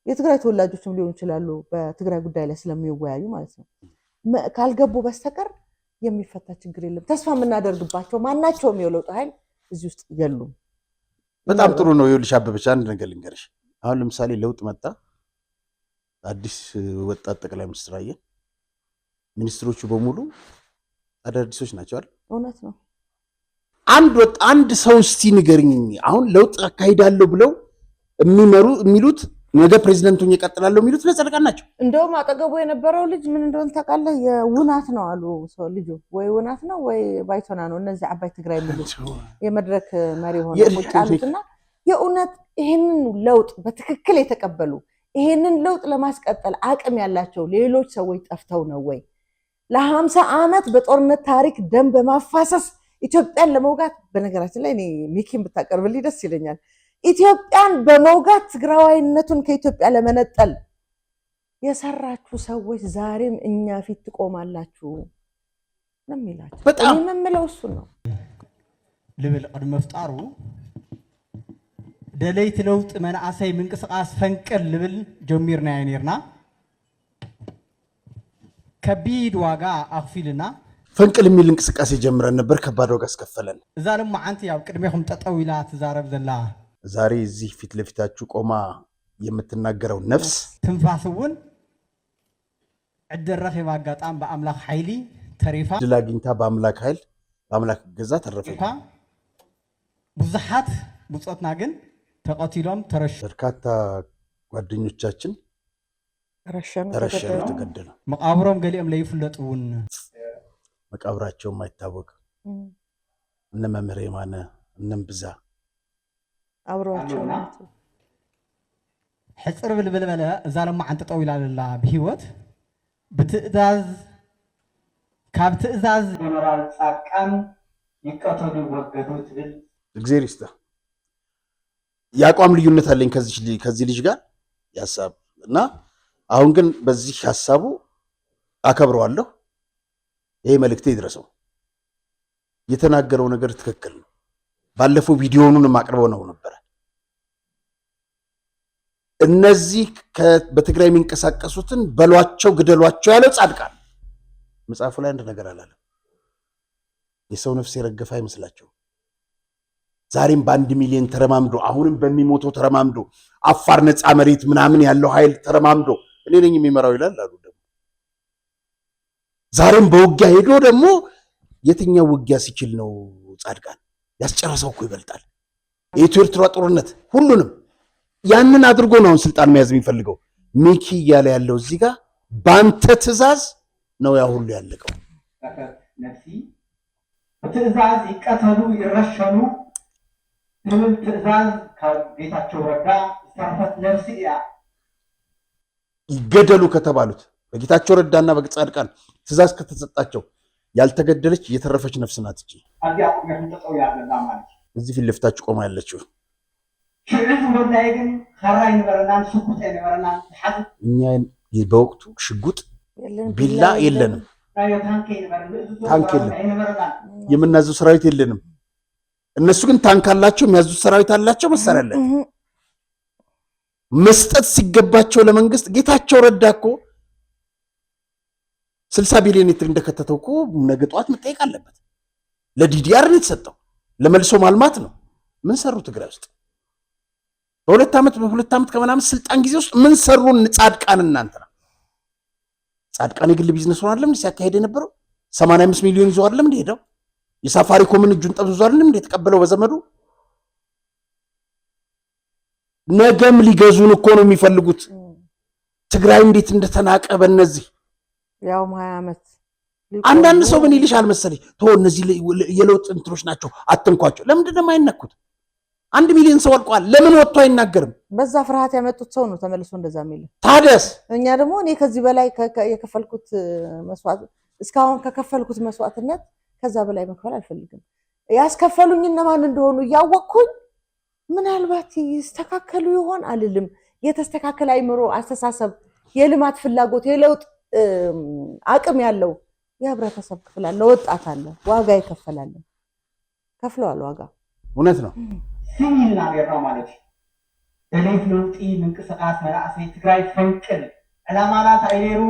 የትግራይ ተወላጆችም ሊሆኑ ይችላሉ በትግራይ ጉዳይ ላይ ስለሚወያዩ ማለት ነው ካልገቡ በስተቀር የሚፈታ ችግር የለም። ተስፋ የምናደርግባቸው ማናቸውም የለውጥ ኃይል እዚህ ውስጥ የሉም። በጣም ጥሩ ነው። ይኸውልሽ አበበች አንድ ነገር ልንገርሽ። አሁን ለምሳሌ ለውጥ መጣ፣ አዲስ ወጣት ጠቅላይ ሚኒስትር አየን። ሚኒስትሮቹ በሙሉ አዳዲሶች ናቸው አይደል? እውነት ነው። አንድ ሰው እስቲ ንገርኝ፣ አሁን ለውጥ አካሂዳለሁ ብለው የሚሉት ነገ ፕሬዝዳንቱን ይቀጥላሉ የሚሉት ለጸድቃን ናቸው። እንደውም አጠገቡ የነበረው ልጅ ምን እንደሆነ ታውቃለህ? የውናት ነው አሉ ሰው ልጁ ወይ ውናት ነው ወይ ባይቶና ነው። እነዚህ አባይ ትግራይ የሚሉት የመድረክ መሪ ሆነ ቁጭ አሉትና የእውነት ይሄንን ለውጥ በትክክል የተቀበሉ ይሄንን ለውጥ ለማስቀጠል አቅም ያላቸው ሌሎች ሰዎች ጠፍተው ነው ወይ? ለ50 ዓመት በጦርነት ታሪክ ደም በማፋሰስ ኢትዮጵያን ለመውጋት በነገራችን ላይ እኔ ሚኪን ብታቀርብልኝ ደስ ይለኛል። ኢትዮጵያን በመውጋት ትግራዋይነቱን ከኢትዮጵያ ለመነጠል የሰራችሁ ሰዎች ዛሬም እኛ ፊት ትቆማላችሁ ነው የሚላቸው። በጣም የምምለው እሱ ነው። ልብል ቅድመ ፍጣሩ ደለይት ለውጥ መንአሰይ ምንቅስቃስ ፈንቅል ልብል ጀሚርና ያኔርና ከቢድ ዋጋ አክፊልና ፈንቅል የሚል እንቅስቃሴ ጀምረን ነበር። ከባድ ዋጋ አስከፈለን። እዛ ደግሞ አንተ ያው ቅድሜኩም ተጠዊላ ትዛረብ ዘላ ዛሬ እዚህ ፊት ለፊታችሁ ቆማ የምትናገረው ነፍስ ትንፋስውን ዕድረኸ ባጋጣም በአምላክ ኃይሊ ተሪፋ ድል አግኝታ በአምላክ ኃይል በአምላክ ገዛ ተረፈች። ብዙሓት ብጾትና ግን ተቀቲሎም ተረሹ። በርካታ ጓደኞቻችን ተረሸኑ፣ ተገደሉ። መቃብሮም ገሊኦም ለይፍለጡውን መቃብራቸው የማይታወቅ እነ መምህር የማነ እነም ብዛ አብረዋቸው ሕፅር ብልበለ እዛ ለማ ዓንተ ጠው ይላልላ ብሂወት ብትእዛዝ ካብ ትእዛዝ ጀነራል ጻድቃን ይቀተሉ ይወገዱ ትብል እግዚአብሔር ይስጥ። የአቋም ልዩነት አለኝ ከዚህ ልጅ ጋር ያሳብ እና አሁን ግን በዚህ ሐሳቡ አከብረዋለሁ። ይሄ መልእክቴ ይድረሰው። የተናገረው ነገር ትክክል ነው። ባለፈው ቪዲዮውንም አቅርበው ነው ነበር። እነዚህ በትግራይ የሚንቀሳቀሱትን በሏቸው ግደሏቸው ያለው ጻድቃን መጽሐፉ ላይ አንድ ነገር አላለም። የሰው ነፍስ የረገፈ አይመስላቸው። ዛሬም በ1 ሚሊዮን ተረማምዶ አሁንም በሚሞተው ተረማምዶ አፋር ነፃ መሬት ምናምን ያለው ኃይል ተረማምዶ እኔ ነኝ የሚመራው ይላል አሉ። ደግሞ ዛሬም በውጊያ ሄዶ ደግሞ የትኛው ውጊያ ሲችል ነው ጻድቃን ያስጨረሰው እኮ ይበልጣል። የኢትዮ ኤርትራ ጦርነት ሁሉንም ያንን አድርጎ ነው ስልጣን መያዝ የሚፈልገው። ሚኪ እያለ ያለው እዚህ ጋር ባንተ ትእዛዝ ነው ያ ሁሉ ያለቀው። ነፍሲ ትእዛዝ ይቀተሉ ይረሸኑ ትብል ትእዛዝ ከጌታቸው ረዳ ዝተረፈት ነፍሲ ያ ይገደሉ ከተባሉት በጌታቸው ረዳና በጻድቃን ትእዛዝ ከተሰጣቸው ያልተገደለች የተረፈች ነፍስ ናት እቺ። አዲያ ቆመን ተጠው ያለና ማለት እዚህ ፊት ለፊታችሁ ቆማ ያለችው ሽዕዝ ወላይ ግን ኸራይ ነበረናን ሽጉጥ ነበረናን ሐድ እኛ በወቅቱ ሽጉጥ ቢላ የለንም፣ ታንክ የለም፣ የምናዘው ሰራዊት የለንም። እነሱ ግን ታንክ አላቸው፣ የሚያዙት ሰራዊት አላቸው፣ መሳሪያ አላቸው። መስጠት ሲገባቸው ለመንግስት ጌታቸው ረዳ እኮ 60 ቢሊዮን ሊትር እንደከተተው እኮ ነገ ጠዋት መጠየቅ አለበት። ለዲዲአር ነው የተሰጠው፣ ለመልሶ ማልማት ነው። ምን ሰሩ ትግራይ ውስጥ በሁለት ዓመት ከምናምን ስልጣን ጊዜ ውስጥ ምን ሰሩን? ጻድቃን እናንተ ነው ጻድቃን የግል ቢዝነስ ሆነ አይደለም ሲያካሄድ የነበረው 85 ሚሊዮን ይዞ አይደለም እንደ ሄደው የሳፋሪኮምን እጁን ጠብዞ አይደለም እንደ ተቀበለው በዘመዱ። ነገም ሊገዙን እኮ ነው የሚፈልጉት። ትግራይ እንዴት እንደተናቀ በእነዚህ ያው 20 ዓመት አንዳንድ ሰው ምን ይልሻል መሰለኝ ተው እነዚህ የለውጥ እንትኖች ናቸው አትንኳቸው። ለምንድን ነው የማይነኩት? 1 ሚሊዮን ሰው አልቋል። ለምን ወጥቶ አይናገርም? በዛ ፍርሃት ያመጡት ሰው ነው ተመልሶ እንደዛ የሚል። ታዲያስ እኛ ደግሞ እኔ ከዚህ በላይ የከፈልኩት መስዋዕት እስካሁን ከከፈልኩት መስዋዕትነት ከዛ በላይ መክፈል አልፈልግም። ያስከፈሉኝ እነማን እንደሆኑ እያወቅኩኝ ምናልባት ይስተካከሉ ይሆን አልልም። የተስተካከለ አይምሮ፣ አስተሳሰብ፣ የልማት ፍላጎት፣ የለውጥ አቅም ያለው የህብረተሰብ ክፍል አለ፣ ወጣት አለ፣ ዋጋ ይከፈላል። ከፍለዋል ዋጋ። እውነት ነው። ሲሚልና ገራ ማለት በሌት ለውጢ ምንቅስቃስ መራእሰይ ትግራይ ፈንቅል ዕላማናት አይኔሩ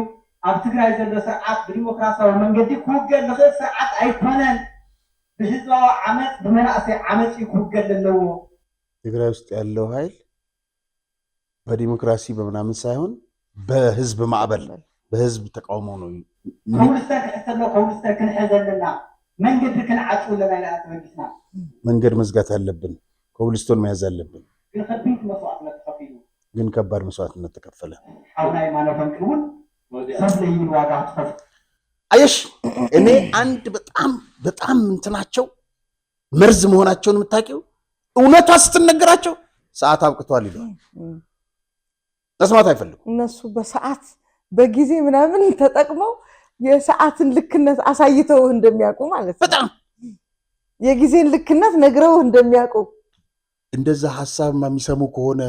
ኣብ ትግራይ ዘሎ ስርዓት ብዲሞክራሲያዊ መንገዲ ክውገድ ዝኽእል ስርዓት አይኮነን። ብህዝባዊ ዓመፅ ብመራእሰይ ዓመፅ ክውገድ ኣለዎ። ትግራይ ውስጥ ያለው ኃይል በዲሞክራሲ በምናምን ሳይሆን በህዝብ ማዕበል በህዝብ ተቃውሞ ነው። ከውልስተን ክሕተሎ ከውልስተን ክንሕዝ ኣለና መንገዲ ክንዓፅው ኣለና ኢና ተመጊስና መንገድ መዝጋት አለብን። ኮብልስቶን መያዝ አለብን። ግን ከቢት መስዋዕትነት ተከፊሉ ግን ከባድ መስዋዕትነት ተከፈለ። አሁናይ ማነፈንቅውን ሰብለይን ዋጋ ተፈፍ አየሽ እኔ አንድ በጣም እንትናቸው መርዝ መሆናቸውን የምታውቂው እውነቷ ስትነገራቸው ሰዓት አብቅቷል ይላል። መስማት አይፈልጉም። እነሱ በሰዓት በጊዜ ምናምን ተጠቅመው የሰዓትን ልክነት አሳይተው እንደሚያውቁ ማለት ነው። በጣም የጊዜን ልክነት ነግረው እንደሚያውቁ እንደዛ ሐሳብ የሚሰሙ ከሆነ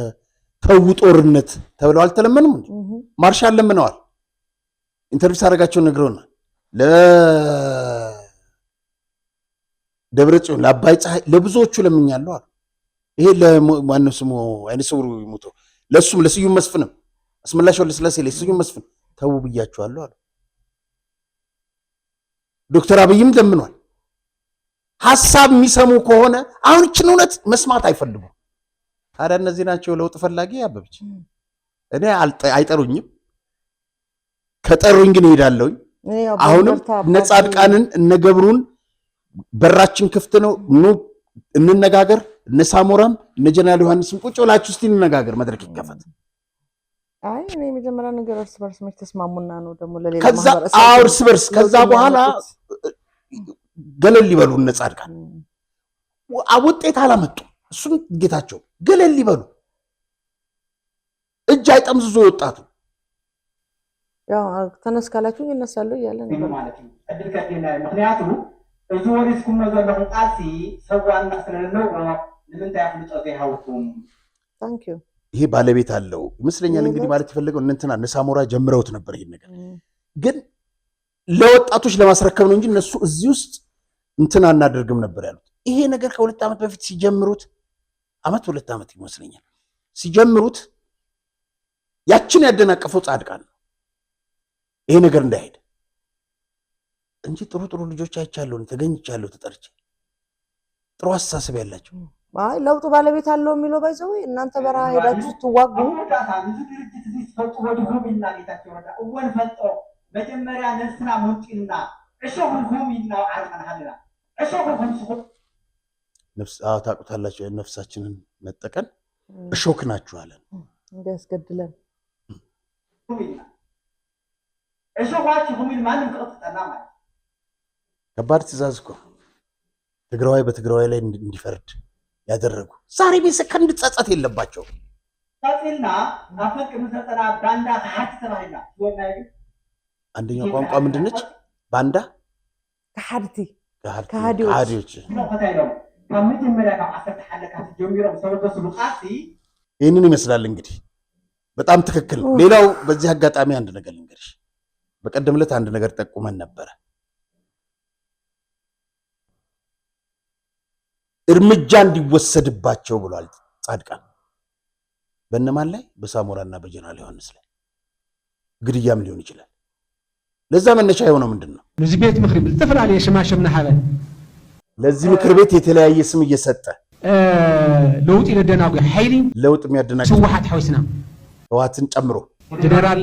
ተው ጦርነት ተብለው አልተለመኑም እንዴ? ማርሻል ለምነዋል። ኢንተርቪው አደረጋቸው ነግረውናል። ለደብረ ጽዮን ለአባይ ፀሐይ ለብዙዎቹ ለምኛለሁ አሉ። ይሄ ለማነው ስሙ አይነ ስውሩ ይሞቶ ለሱም ለስዩም መስፍንም አስመላሽ ወልደ ስላሴ ለስዩም መስፍን ተው ብያቸዋለሁ አሉ። ዶክተር አብይም ለምኗል። ሐሳብ የሚሰሙ ከሆነ አሁን እችን እውነት መስማት አይፈልጉም። ታዲያ እነዚህ ናቸው ለውጥ ፈላጊ ያበብች። እኔ አይጠሩኝም፣ ከጠሩኝ ግን እሄዳለሁኝ። አሁንም ነጻድቃንን እነገብሩን በራችን ክፍት ነው። ኑ እንነጋገር። እነ ሳሞራም እነ ጀነራል ዮሐንስም ቁጭ ብላችሁ እስቲ እንነጋገር። መድረክ ይከፈት። አይ እኔ የመጀመሪያ ነገር እርስ በርስ ተስማሙና ነው ደግሞ ለሌላ ከዛ እርስ በርስ ከዛ በኋላ ገለል ይበሉ እነ ጻድቃን ውጤት አላመጡ። እሱም ጌታቸው ገለል ይበሉ እጅ አይጠምዝዞ ይወጣቱ ያው ተነስ ካላችሁ ይነሳሉ እያለ ነው ማለት ነው። እድል ከደና ምክንያቱ እዚ ወሪስኩም ነው ዘለኹም ቃልሲ ሰዋና ስለለው ለምን ታያፍልጦ ዘይሃውኩም ታንክ ዩ ይሄ ባለቤት አለው ይመስለኛል። እንግዲህ ማለት የፈለገው እንትና ነሳሞራ ጀምረውት ነበር ይሄን ነገር ግን ለወጣቶች ለማስረከብ ነው እንጂ እነሱ እዚህ ውስጥ እንትና እናደርግም ነበር ያሉት። ይሄ ነገር ከሁለት ዓመት በፊት ሲጀምሩት ዓመት ሁለት ዓመት ይመስለኛል ሲጀምሩት ያችን ያደናቀፈው ጻድቃን ይሄ ነገር እንዳይሄድ እንጂ ጥሩ ጥሩ ልጆች አይቻለሁ ተገኝቻለሁ ተጠርቼ ጥሩ አስተሳሰብ ያላቸው አይ ለውጥ ባለቤት አለው የሚለው ባይዘው እናንተ በረሃ ሄዳችሁ ትዋጉ አሁዳታ ብዙ ድርጅት እዚህ ፈጡ ወድሁም ይልና ጌታቸው ወዳ እወን ፈጦ መጀመሪያ ነፍስና ሙንጢና እሾሁም ይልና አርማን ሀልና እሾሁም ሲሆ ነፍስ ታውቁታላችሁ ነፍሳችንን መጠቀን እሾክ ናችሁ አለን እንዲያስገድለን እሾኋችሁም ይል ማንም ከጥጠና ማለት ከባድ ትእዛዝ እኮ ትግራዋይ በትግራዋይ ላይ እንዲፈርድ ያደረጉ ዛሬ በሰከንድ ጸጸት የለባቸው ታጽልና አፈቅ ምሰጠና ባንዳ ሀት ተባይና ወናይ አንደኛው ቋንቋ ምንድነች ባንዳ ተሐድቲ ከሃዲዎች ነው ፈታይለው ከመጀመሪያ ጋር አፈት ሐለካት ጀምረው ሰበበሱ ሉቃሲ ይሄንን ይመስላል እንግዲህ በጣም ትክክል ነው። ሌላው በዚህ አጋጣሚ አንድ ነገር ልንገርሽ በቀደም ዕለት አንድ ነገር ጠቁመን ነበር እርምጃ እንዲወሰድባቸው ብሏል ጻድቃን በእነማን ላይ በሳሞራና በጀነራል ዮሐንስ ላይ ግድያም ሊሆን ይችላል ለዛ መነሻ የሆነው ምንድነው ለዚህ ቤት ምክር بالتفرالي ሽማሽምና ሐበ ለዚህ ምክር ቤት የተለያየ ስም እየሰጠ ለውጥ ይደናጉ ኃይሊ ለውጥ የሚያደናቁ ስዋሃት ሐውስና ህዋትን ጨምሮ ጀነራል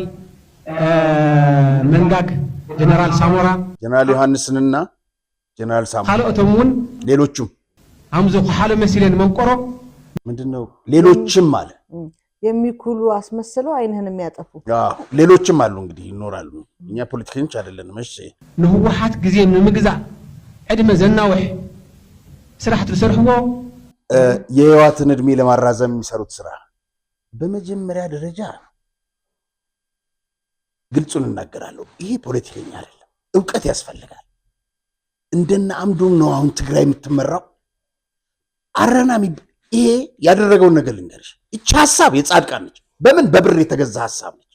መንጋግ ጀነራል ሳሞራ ጀነራል ዮሐንስንና ጀነራል ሳሞራ ካልኦተሙን ሌሎችም አምዞ ሐለ መስለን መንቆሮ ምንድነው ሌሎችም አለ የሚኩሉ አስመስለው አይንህን የሚያጠፉ ሌሎችም አሉ እንግዲህ ይኖራሉ እኛ ፖለቲከኞች አይደለንም እሺ ንህወሓት ጊዜ ንምግዛ ዕድመ ዘናውሕ ስራሕት ዝሰርሕዎ የህዋትን ዕድሜ ለማራዘም የሚሰሩት ስራ በመጀመሪያ ደረጃ ግልጹን እናገራለሁ ይሄ ፖለቲከኛ አይደለም ዕውቀት ያስፈልጋል እንደና አምዶም ነው አሁን ትግራይ የምትመራው አረናሚ ይሄ ያደረገው ነገር ልንገርሽ እቺ ሐሳብ የጻድቃን ነች በምን በብር የተገዛ ሐሳብ ነች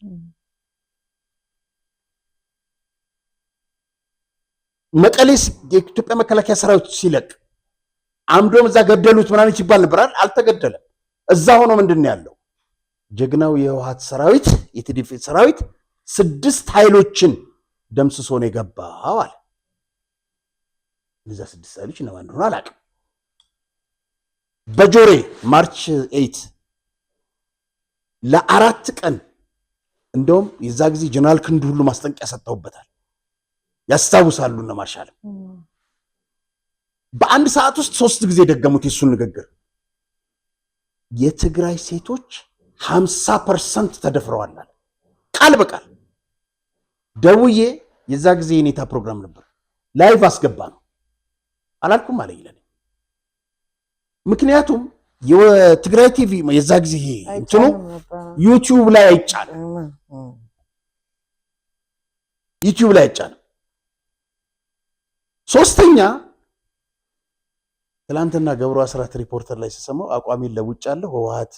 መቀሌስ የኢትዮጵያ መከላከያ ሰራዊት ሲለቅ አምዶም እዛ ገደሉት ምናምን ይባል ነበር አልተገደለም እዛ ሆኖ ምንድነው ያለው ጀግናው የህወሓት ሰራዊት የትዲፍ ሰራዊት 6 ኃይሎችን ደምስሶ ነው የገባው አለ እነዛ 6 ኃይሎች ነው እንደሆነ አላውቅም በጆሬ ማርች 8 ለአራት ቀን እንደውም የዛ ጊዜ ጀነራል ክንዱ ሁሉ ማስጠንቀቂያ ሰጥተውበታል ያስታውሳሉ እና ማርሻል በአንድ ሰዓት ውስጥ 3 ጊዜ ደገሙት የሱን ንግግር የትግራይ ሴቶች 50% ተደፍረዋል ቃል በቃል ደውዬ የዛ ጊዜ የኔታ ፕሮግራም ነበር ላይቭ አስገባ ነው አላልኩም አለ ይላል ምክንያቱም የትግራይ ቲቪ የዛ ጊዜ እንትኑ ዩቲዩብ ላይ አይጫንም ዩቲዩብ ላይ አይጫንም ሶስተኛ ትላንትና ገብሩ አስራት ሪፖርተር ላይ ሲሰማው አቋሚን ለውጫለሁ ህወሓት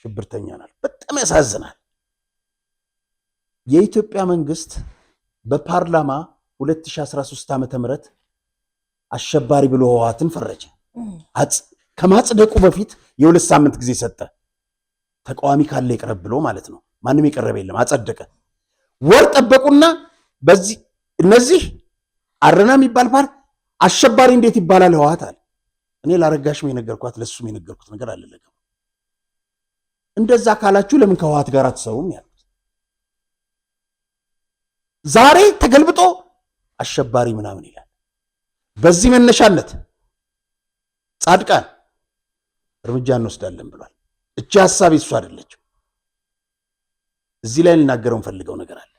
ሽብርተኛ ናል በጣም ያሳዝናል የኢትዮጵያ መንግስት በፓርላማ 2013 ዓመተ ምህረት አሸባሪ ብሎ ህወሓትን ፈረጀ ከማጽደቁ በፊት የ2 ሳምንት ጊዜ ሰጠ ተቃዋሚ ካለ ይቀርብ ብሎ ማለት ነው ማንም ይቀርብ የለም አጸደቀ ወር ጠበቁና በዚህ እነዚህ አረና የሚባል ፓር አሸባሪ እንዴት ይባላል ህወሓት አለ እኔ ላረጋሽም የነገርኳት ለሱም የነገርኩት ነገር አለለገም እንደዛ ካላችሁ ለምን ከህወሓት ጋር አትሰሩም ያሉት ዛሬ ተገልብጦ አሸባሪ ምናምን ይላል በዚህ መነሻነት ጻድቃን እርምጃ እንወስዳለን ብሏል እቺ ሐሳብ እሱ አይደለችም እዚህ ላይ ልናገረው ፈልገው ነገር አለ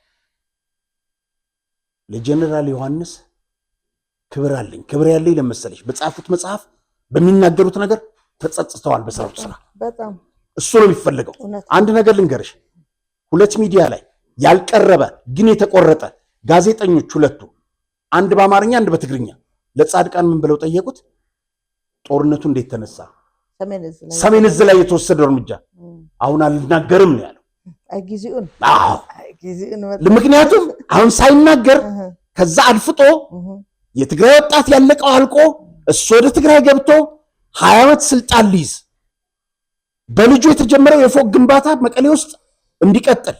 ለጀነራል ዮሐንስ ክብር አለኝ ክብር ያለኝ ለመሰለሽ በጻፉት መጽሐፍ በሚናገሩት ነገር ተጸጽተዋል በሰሩት ስራ በጣም እሱ ነው የሚፈልገው አንድ ነገር ልንገርሽ ሁለት ሚዲያ ላይ ያልቀረበ ግን የተቆረጠ ጋዜጠኞች ሁለቱ አንድ በአማርኛ አንድ በትግርኛ ለጻድቃን ምን ብለው ጠየቁት ጦርነቱ እንዴት ተነሳ ሰሜን ዕዝ ላይ የተወሰደው እርምጃ አሁን አልናገርም ነው ያለው አይጊዜውን ምክንያቱም አሁን ሳይናገር ከዛ አልፍጦ የትግራይ ወጣት ያለቀው አልቆ እሱ ወደ ትግራይ ገብቶ 20 ዓመት ስልጣን ሊይዝ በልጁ የተጀመረው የፎቅ ግንባታ መቀሌ ውስጥ እንዲቀጥል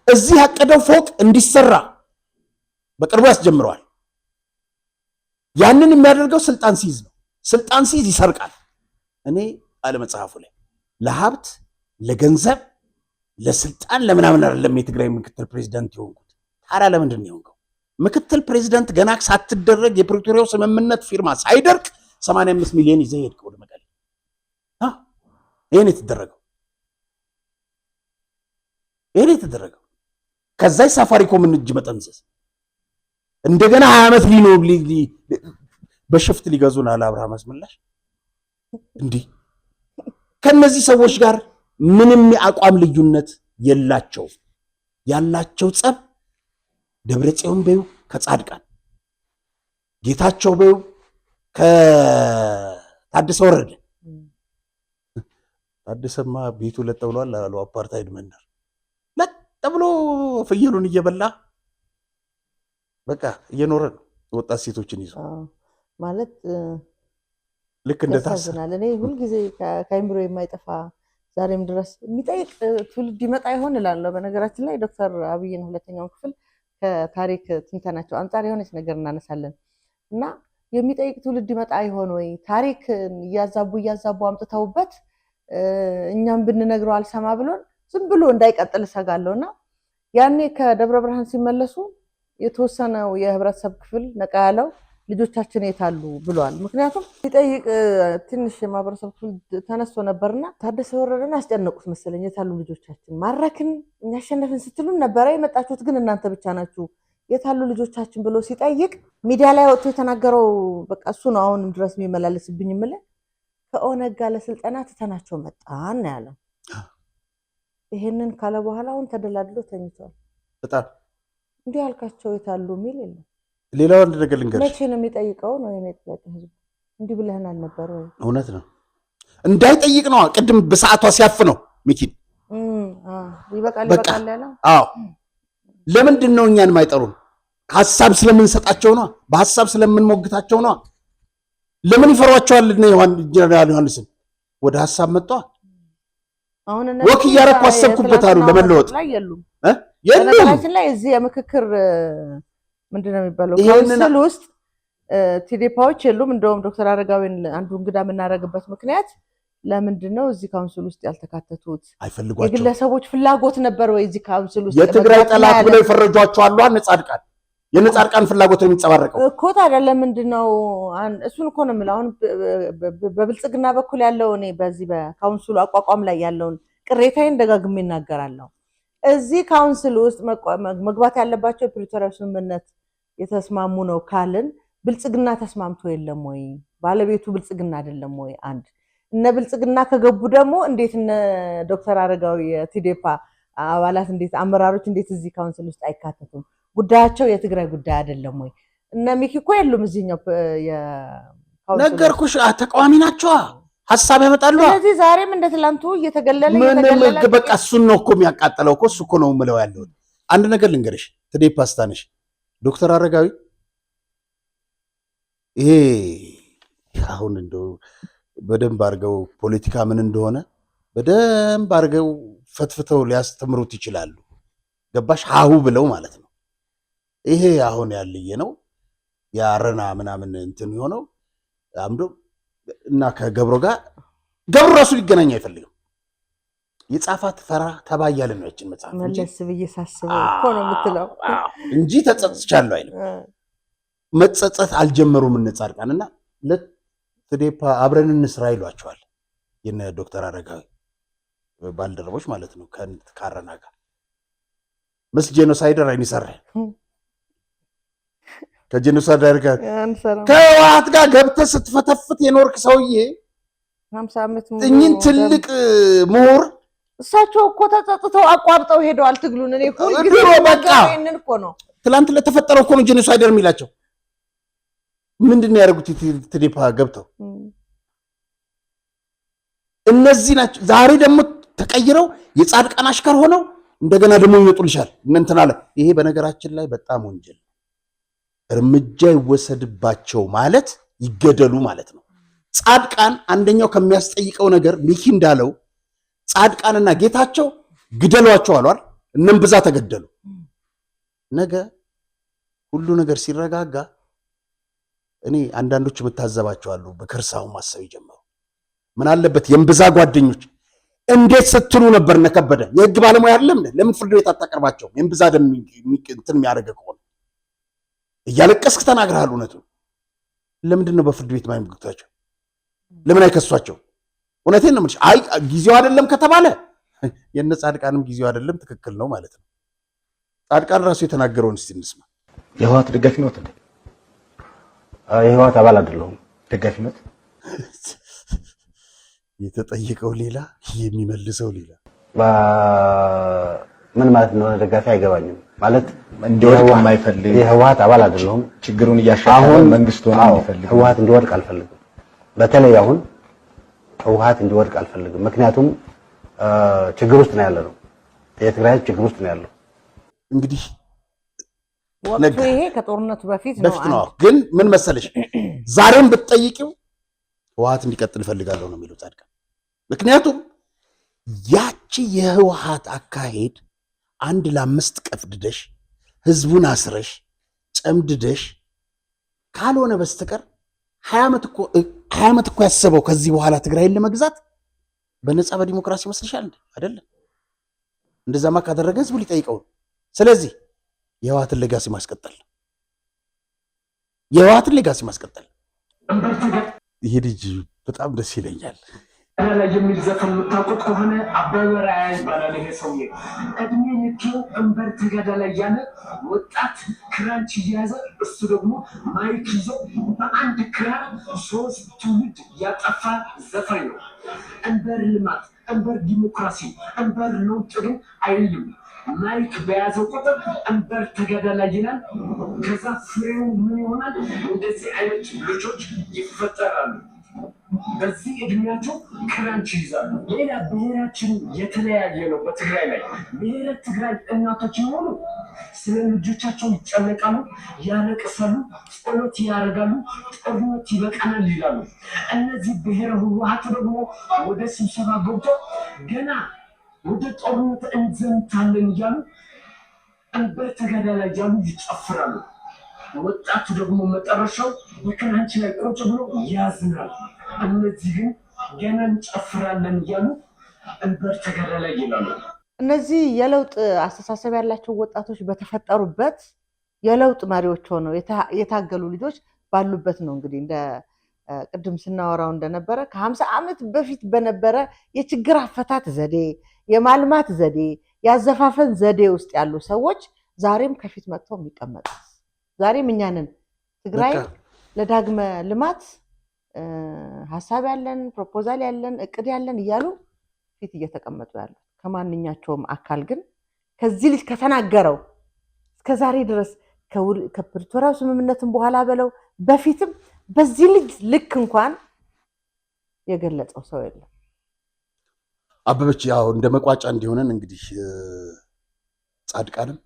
እዚህ ያቀደው ፎቅ እንዲሰራ በቅርቡ ያስጀምረዋል ያንን የሚያደርገው ስልጣን ሲይዝ ነው ስልጣን ሲይዝ ይሰርቃል እኔ አለ መጽሐፉ ላይ ለሀብት ለገንዘብ ለስልጣን ለምናምን አይደለም የትግራይ ምክትል ፕሬዝዳንት የሆንኩት ታዲያ ለምንድን ነው የሆንከው ምክትል ፕሬዝዳንት ገና ሳትደረግ የፕሪቶሪያው ስምምነት ፊርማ ሳይደርቅ 85 ሚሊዮን ይዘህ ሄድከው ወደ መቀሌ ይሄን የተደረገው ከዛ ሳፋሪኮምን እጅ መጠምዘዝ እንደገና 20 ዓመት ሊኖር በሽፍት ሊገዙን አለ አብርሃም አስመላሽ እንዲህ ከነዚህ ሰዎች ጋር ምንም የአቋም ልዩነት የላቸው ያላቸው ጸብ ደብረጽዮን በዩ ከጻድቃን ጌታቸው በዩ ከታደሰ ወረደ ታደሰማ ቤቱ ለጥ ብሏል አሉ አፓርታይድ መንደር ለጥ ብሎ ፍየሉን እየበላ በቃ እየኖረ ነው ወጣት ሴቶችን ይዞ ማለት ልክ እንደታሰናል እኔ ሁሉ ጊዜ ከአይምሮ የማይጠፋ ዛሬም ድረስ የሚጠይቅ ትውልድ ይመጣ ይሆን እላለሁ በነገራችን ላይ ዶክተር አብይን ሁለተኛው ክፍል ከታሪክ ትንተናቸው አንፃር የሆነች ነገር እናነሳለን እና የሚጠይቅ ትውልድ ይመጣ ይሆን ወይ ታሪክ እያዛቡ አምጥተውበት እኛም ብንነግረው አልሰማ ብሎን ዝም ብሎ እንዳይቀጥል ሰጋለውና ያኔ ከደብረ ብርሃን ሲመለሱ የተወሰነው የህብረተሰብ ክፍል ነቃ ያለው ልጆቻችን የታሉ ብሏል ምክንያቱም ሲጠይቅ ትንሽ የማህበረሰብ ክፍል ተነስቶ ነበርና ታደሰ ወረደን አስጨነቁት መሰለኝ የታሉ ልጆቻችን ማረክን እኛ አሸነፍን ስትሉን ነበር የመጣችሁት ግን እናንተ ብቻ ናችሁ የታሉ ልጆቻችን ብሎ ሲጠይቅ ሚዲያ ላይ ወጥቶ የተናገረው በቃ እሱ ነው አሁንም ድረስ የሚመላለስብኝ ምለ ከኦነግ ጋር ለስልጠና ትተናቸው መጣን ያለው ይሄንን ካለ በኋላ አሁን ተደላድሎ ተኝቷል በጣም እንዲህ ያልካቸው የታሉ ሚል የለም ሌላው አንድ ነገር ልንገርሽ መቼ ነው የሚጠይቀው ነው የኔ ጥያቄ ህዝብ እንዲህ ብለህን አልነበር ወይ እውነት ነው እንዳይጠይቅ ነው ቅድም በሰዓቷ ሲያፍነው ሚኪን ይበቃል ያለው አዎ ለምንድን ነው እኛን ማይጠሩን ሐሳብ ስለምንሰጣቸው ነው በሐሳብ ስለምንሞግታቸው ነው ለምን ይፈሯቸዋል ነው ጀነራል ዮሐንስን ወደ ሐሳብ መጣ አሁን እነ ወክ ያረኩ አሰብኩበት አሉ ለመለወጥ የሉም የሉም ላይ እዚህ የምክክር ምንድነው የሚባለው ካውንስል ውስጥ ቲዲፓዎች የሉም እንደውም ዶክተር አረጋዊን አንዱ እንግዳ የምናደርግበት ምክንያት ለምንድነው እዚህ ካውንስል ውስጥ ያልተካተቱት አይፈልጓቸው የግለሰቦች ፍላጎት ነበር ወይ እዚህ ካውንስል ውስጥ የትግራይ ጠላት ብለው ይፈረጇቸው አሉ ነጻድቃን የነጻድቃን ፍላጎት ነው የሚንጸባረቀው እኮ ታዲያ ለምንድነው እሱን እኮ ነው የምለው አሁን በብልጽግና በኩል ያለው እኔ በዚህ በካውንስሉ አቋቋም ላይ ያለውን ቅሬታዬን ደጋግሜ እናገራለሁ እዚህ ካውንስል ውስጥ መግባት ያለባቸው የፕሪቶሪያ ስምምነት የተስማሙ ነው ካልን ብልጽግና ተስማምቶ የለም ወይ ባለቤቱ ብልጽግና አይደለም ወይ አንድ እነ ብልጽግና ከገቡ ደግሞ እንዴት እነ ዶክተር አረጋዊ የቲዴፓ አባላት እንዴት አመራሮች እንዴት እዚህ ካውንስል ውስጥ አይካተቱም ጉዳያቸው የትግራይ ጉዳይ አይደለም ወይ እነ ሚኪ እኮ የሉም እዚህኛው የካውንስል ነገርኩሽ ተቃዋሚ ናቸው ሐሳብ ያመጣሉ ስለዚህ ዛሬም እንደ ትላንቱ እየተገለለ በቃ እሱን ነው እኮ የሚያቃጥለው እኮ እሱ እኮ ነው የምለው ያለው አንድ ነገር ልንገርሽ ቲዴፓ ስታነሽ ዶክተር አረጋዊ ይሄ አሁን እንደው በደንብ አድርገው ፖለቲካ ምን እንደሆነ በደንብ አድርገው ፈትፍተው ሊያስተምሩት ይችላሉ ገባሽ ሀሁ ብለው ማለት ነው ይሄ አሁን ያለየ ነው ያረና ምናምን እንትን የሆነው አምዶ እና ከገብሮ ጋር ገብሮ ራሱ ሊገናኝ አይፈልግም የጻፋት ፈራ ተባያለ ነው እቺን መጽሐፍ እንጂ መለስ ብዬ ሳስበው እኮ ነው የምትለው እንጂ ተጸጽቻለሁ አይልም መጸጸት አልጀመሩም እንጻድቃንና ለትዴፓ አብረን እንስራ ይሏቸዋል የነ ዶክተር አረጋዊ ባልደረቦች ማለት ነው ካረና ጋር ምስ ጄኖሳይደር አይን ይሰራ ከጄኖሳይድ ጋር ከህወሓት ጋር ገብተህ ስትፈተፍት የኖርክ ሰውዬ 50 ዓመት እኚህን ትልቅ ምሁር እሳቸው እኮ ተጸጽተው አቋርጠው ሄደዋል ትግሉን። እኔ እኮ በቃ ይሄንን እኮ ነው ትላንት ለተፈጠረው እኮ ነው ጄኖሳይደር የሚላቸው። ምንድነው ያደረጉት? ትዴፓ ገብተው እነዚህ ናቸው። ዛሬ ደግሞ ተቀይረው የጻድቃን አሽከር ሆነው እንደገና ደግሞ ይወጡልሻል እንትን አለ። ይሄ በነገራችን ላይ በጣም ወንጀል፣ እርምጃ ይወሰድባቸው ማለት ይገደሉ ማለት ነው። ጻድቃን አንደኛው ከሚያስጠይቀው ነገር ሚኪ እንዳለው ጻድቃንና ጌታቸው ግደሏቸው አሏል። እነም ብዛ ተገደሉ። ነገ ሁሉ ነገር ሲረጋጋ እኔ አንዳንዶች መታዘባቸው አሉ። በከርሳው ማሰብ ይጀምሩ። ምን አለበት የእምብዛ ጓደኞች እንዴት ስትሉ ነበር? ነከበደ የህግ ባለሙያ አይደለም? ለምን ፍርድ ቤት አታቀርባቸው? የእምብዛ ደም እንትን የሚያደርግ ከሆነ እያለቀስክ ተናግረሃል። እውነቱን ለምንድን ነው በፍርድ ቤት ማይምግታቸው? ለምን አይከሷቸው? እውነቴን ነው የምልሽ። አይ ጊዜው አይደለም ከተባለ የነ ጻድቃንም ጊዜው አይደለም ትክክል ነው ማለት ነው። ጻድቃን ራሱ የተናገረውን እስቲ እንስማ። የህወሓት ደጋፊ ነው እንዴ? የህወሓት አባል አይደለሁም። ደጋፊ ነው። የተጠየቀው ሌላ የሚመልሰው ሌላ። ምን ማለት ነው? ደጋፊ አይገባኝም ማለት እንዲወድቅ የማይፈልግ የህወሓት አባል አይደለሁም። ችግሩን እያሻሻለ መንግስቱ ነው የሚፈልግ። ህወሓት እንዲወድቅ አልፈልግም። በተለይ አሁን ህወሓት እንዲወድቅ አልፈልግም። ምክንያቱም ችግር ውስጥ ነው ያለው። የትግራይ ችግር ውስጥ ነው ያለው። እንግዲህ ወቅቱ ይሄ ከጦርነቱ በፊት ነው። ግን ምን መሰለሽ ዛሬም ብትጠይቂው ህወሓት እንዲቀጥል እፈልጋለሁ ነው የሚለው ጻድቃን። ምክንያቱም ያቺ የህወሓት አካሄድ 1 ለ5 ቀፍድደሽ ህዝቡን አስረሽ ጨምድደሽ ካልሆነ በስተቀር 20 ዓመት እኮ ያሰበው ከዚህ በኋላ ትግራይን ለመግዛት በነፃ በዲሞክራሲ መስልሻል እንዴ? አይደለም። እንደዛማ ካደረገ ህዝቡ ሊጠይቀው። ስለዚህ የህወሓትን ሌጋሲ ማስቀጠል ይሄ ልጅ በጣም ደስ ይለኛል። ላይ የሚል ዘፈን የምታውቁት ከሆነ አበበ ራያ ይባላል። ይሄ ሰውዬ እድሜ ልኬው እንበር ተገደለ እያለ ወጣት ክራንች እየያዘ እሱ ደግሞ ማይክ ይዞ በአንድ ክራር 3 ትውልድ ያጠፋ ዘፋኝ ነው። እንበር ልማት፣ እንበር ዲሞክራሲ፣ እንበር ለውጥ ግን አይልም። ማይክ በያዘው ቁጥር እንበር ተገደለ ይላል። ከዛ ፍሬው ምን ይሆናል? እንደዚህ አይነት ልጆች ይፈጠራሉ። በዚህ እድሜያቸው ክራንች ይዛሉ። ሌላ ብሔራችን የተለያየ ነው። በትግራይ ላይ ብሔረ ትግራይ እናቶች የሆኑ ስለ ልጆቻቸው ይጨነቃሉ፣ ያለቅሳሉ፣ ጸሎት ያደርጋሉ፣ ጦርነት ይበቃናል ይላሉ። እነዚህ ብሔረ ህወሓት ደግሞ ወደ ስብሰባ ገብቶ ገና ወደ ጦርነት እንዘምታለን እያሉ እንበር ተገደለ እያሉ ይጨፍራሉ። ወጣቱ ደግሞ መጨረሻው በክራንች ላይ ቁጭ ብሎ ያዝናል። እነዚህ ግን ገና እንጨፍራለን እያሉ እንበር ተገደለ ይላሉ። እነዚህ የለውጥ አስተሳሰብ ያላቸው ወጣቶች በተፈጠሩበት የለውጥ መሪዎች ሆነው የታገሉ ልጆች ባሉበት ነው። እንግዲህ እንደ ቅድም ስናወራው እንደነበረ ከ50 ዓመት በፊት በነበረ የችግር አፈታት ዘዴ፣ የማልማት ዘዴ፣ ያዘፋፈን ዘዴ ውስጥ ያሉ ሰዎች ዛሬም ከፊት መጥተው የሚቀመጡ ዛሬም እኛንን ትግራይ ለዳግመ ልማት ሀሳብ ያለን ፕሮፖዛል ያለን እቅድ ያለን እያሉ ፊት እየተቀመጡ ያሉት ከማንኛቸውም አካል ግን ከዚህ ልጅ ከተናገረው እስከዛሬ ድረስ ከፕሪቶሪያው ስምምነትን በኋላ በለው በፊትም በዚህ ልጅ ልክ እንኳን የገለጸው ሰው የለም። አበበች ያው እንደ መቋጫ እንዲሆነን እንግዲህ ጻድቃንም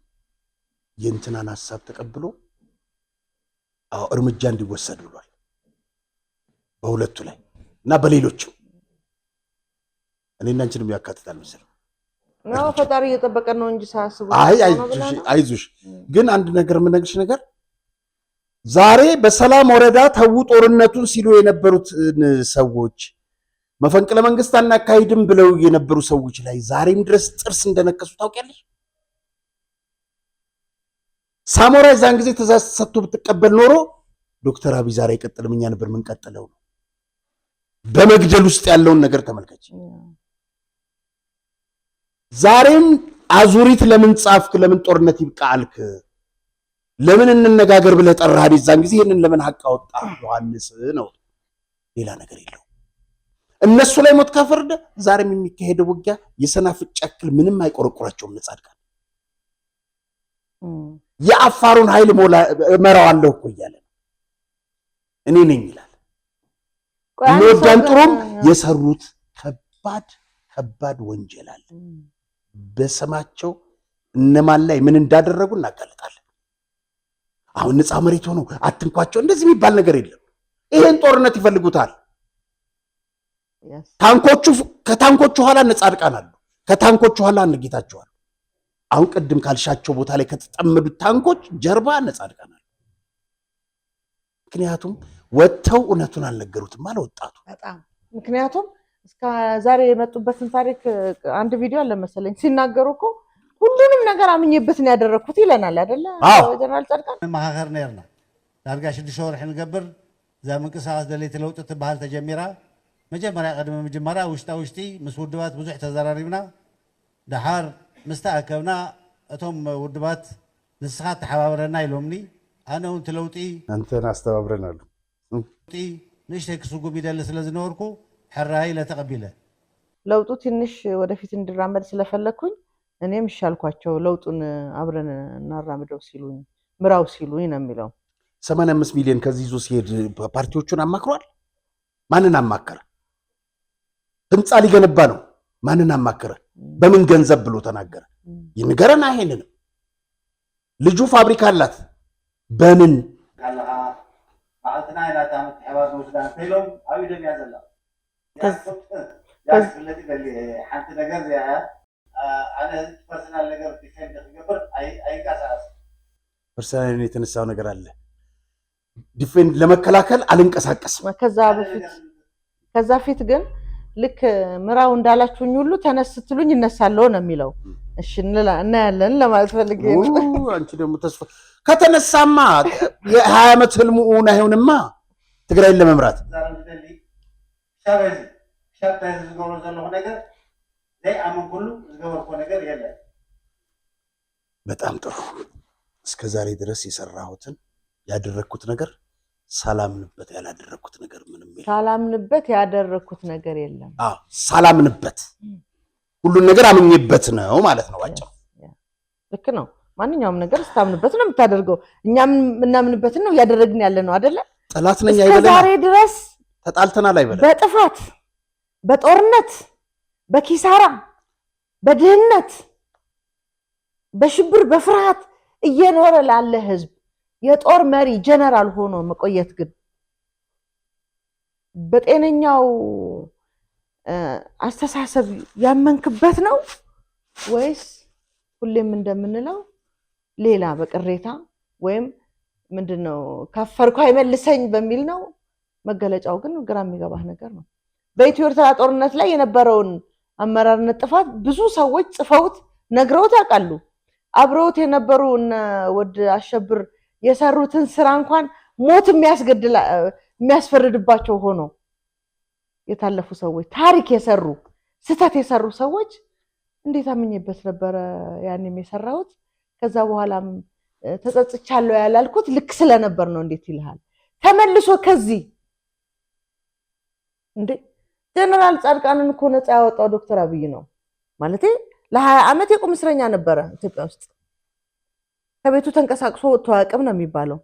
የእንትናን ሀሳብ ተቀብሎ እርምጃ እንዲወሰድ ብሏል በሁለቱ ላይ እና በሌሎችም እኔና አንቺንም ያካትታል መሰለኝ። ነው ፈጣሪ እየጠበቀን ነው እንጂ ሳስቡ አይዞሽ። ግን አንድ ነገር የምነግርሽ ነገር ዛሬ በሰላም ወረዳ ተው ጦርነቱን ሲሉ የነበሩት ሰዎች መፈንቅለ መንግስት አናካሂድም ብለው የነበሩ ሰዎች ላይ ዛሬም ድረስ ጥርስ እንደነከሱ ታውቂያለሽ። ሳሞራ ዛን ጊዜ ትእዛዝ ሰጥቶ ብትቀበል ኖሮ ዶክተር አብይ ዛሬ አይቀጥልም፣ እኛ ነበር የምንቀጥለው ነው። በመግደል ውስጥ ያለውን ነገር ተመልከች። ዛሬም አዙሪት ለምን ጻፍክ? ለምን ጦርነት ይብቃ አልክ? ለምን እንነጋገር ብለህ ጠራህ? የዛን ጊዜ ይሄንን ለምን ሐቅ አወጣ ዮሐንስ ነው። ሌላ ነገር የለው። እነሱ ላይ ሞት ካፈረደ ዛሬም የሚካሄደው ውጊያ የሰናፍጭ ያክል ምንም አይቆረቆራቸውም። ጻድቃን የአፋሩን ኃይል እመራዋለሁ እኮ እያለ እኔ ነኝ ይላል። ሎርዳን ጥሩም የሰሩት ከባድ ወንጀል አለ። በስማቸው እነማን ላይ ምን እንዳደረጉ እናጋለጣለን። አሁን ነፃ መሬት ሆኖ አትንኳቸው እንደዚህ የሚባል ነገር የለም። ይሄን ጦርነት ይፈልጉታል። ከታንኮቹ ኋላ ጻድቃን አሉ፣ ከታንኮቹ ኋላ ጌታቸው አሉ። አሁን ቅድም ካልሻቸው ቦታ ላይ ከተጠመዱት ታንኮች ጀርባ ጻድቃን አሉ። ምክንያቱም ወጥተው እውነቱን አልነገሩትም አለ ወጣቱ። በጣም ምክንያቱም እስከ ዛሬ የመጡበትን ታሪክ አንድ ቪዲዮ አለ መሰለኝ ሲናገሩ እኮ ሁሉንም ነገር አምኜበት ነው ያደረኩት ይለናል አይደለ? ጀነራል ጻድቃን ማኸር ነርና ዳርጋ 6 ወር ንገብር ዘምንቅሳስ ደሌት ለውጥ ትባል ተጀሚራ መጀመሪያ ቀድመ መጀመሪያ ውሽጢ ምስ ውድባት ብዙሕ ተዘራሪብና ድሓር ምስተኣከብና እቶም ውድባት ንስኻ ተሓባብረና ኢሎምኒ ኣነ እውን ትለውጢ አንተን አስተባብረናል ንእሽተይ ክስጉም ይደሊ ስለ ዝነበርኩ ሕራይ ለተቀቢለ ለውጡ ትንሽ ወደፊት እንድራመድ ስለፈለኩኝ እኔም ይሻልኳቸው ለውጡን አብረን እናራምደው ሲሉኝ ምራው ሲሉኝ ነው የሚለው። 85 ሚሊዮን ከዚህ ይዞ ሲሄድ ፓርቲዎቹን አማክሯል። ማንን አማከረ? ህንፃ ሊገነባ ነው። ማንን አማከረ? በምን ገንዘብ ብሎ ተናገረ? ይንገረና። ይሄንን ልጁ ፋብሪካ አላት። በምን ካለሃ ማዕተና ኢላታ ምትሕባር ወስዳን ተይሎም አዩ ደም ያዘላ ያስፈልግ በሊ ሓንቲ ነገር ዚያ አነ ፐርሰናል ነገር ዲፌንድ ተገበር አይንቀሳቀስ ፐርሰናል የተነሳው ነገር አለ። ዲፌንድ ለመከላከል አልንቀሳቀስም። ከዛ ፊት ግን ልክ ምራው እንዳላችሁኝ ሁሉ ተነስ ስትሉኝ እነሳለሁ ነው የሚለው። እሺ እናያለን ለማለት ፈልጌ ነው። አንቺ ደግሞ ተስፋ ከተነሳማ የ20 ዓመት ህልሙ ሆነ አይሆንማ ትግራይን ለመምራት ሻባይ ዝገበሮ ዘለዎ ነገር ዘይ አመን ሁሉ ዝገበርኮ ነገር የለም። በጣም ጥሩ። እስከ ዛሬ ድረስ የሰራሁትን ያደረኩት ነገር ሳላምንበት ያላደረኩት ነገር ምንም የለም። ሳላምንበት ያደረኩት ነገር የለም። ሳላምንበት ሁሉን ነገር አምኜበት ነው ማለት ነው። አጭሩ ልክ ነው። ማንኛውም ነገር ስታምንበት ነው የምታደርገው። እኛም እናምንበትን ነው ያደረግን ያለ ነው አይደለ? ጠላት ነኝ አይደለ? ዛሬ ድረስ ተጣልተናል አይበለ? በጥፋት በጦርነት በኪሳራ በድህነት በሽብር በፍርሃት እየኖረ ላለ ህዝብ የጦር መሪ ጀነራል ሆኖ መቆየት ግን በጤነኛው አስተሳሰብ ያመንክበት ነው ወይስ ሁሌም እንደምንለው ሌላ በቅሬታ ወይም ምንድነው ካፈርኩ አይመልሰኝ በሚል ነው? መገለጫው ግን ግራ የሚገባህ ነገር ነው። በኢትዮ ኤርትራ ጦርነት ላይ የነበረውን አመራርነት ጥፋት ብዙ ሰዎች ጽፈውት ነግረውት ያውቃሉ። አብረውት የነበሩ ወድ አሸብር የሰሩትን ስራ እንኳን ሞት የሚያስፈርድባቸው ሆኖ የታለፉ ሰዎች ታሪክ የሰሩ ስተት የሰሩ ሰዎች እንዴት አምኜበት ነበረ ያንም የሰራሁት ከዛ በኋላም ተጸጽቻለሁ ያላልኩት ልክ ስለነበር ነው እንዴት ይልሃል? ተመልሶ ከዚህ እንዴ ጀነራል ጻድቃንን እኮ ነፃ ያወጣው ዶክተር አብይ ነው ማለት ለ20 ዓመት የቁም እስረኛ ነበረ ኢትዮጵያ ውስጥ። ከቤቱ ተንቀሳቅሶ ወጥቶ አያውቅም ነው የሚባለው።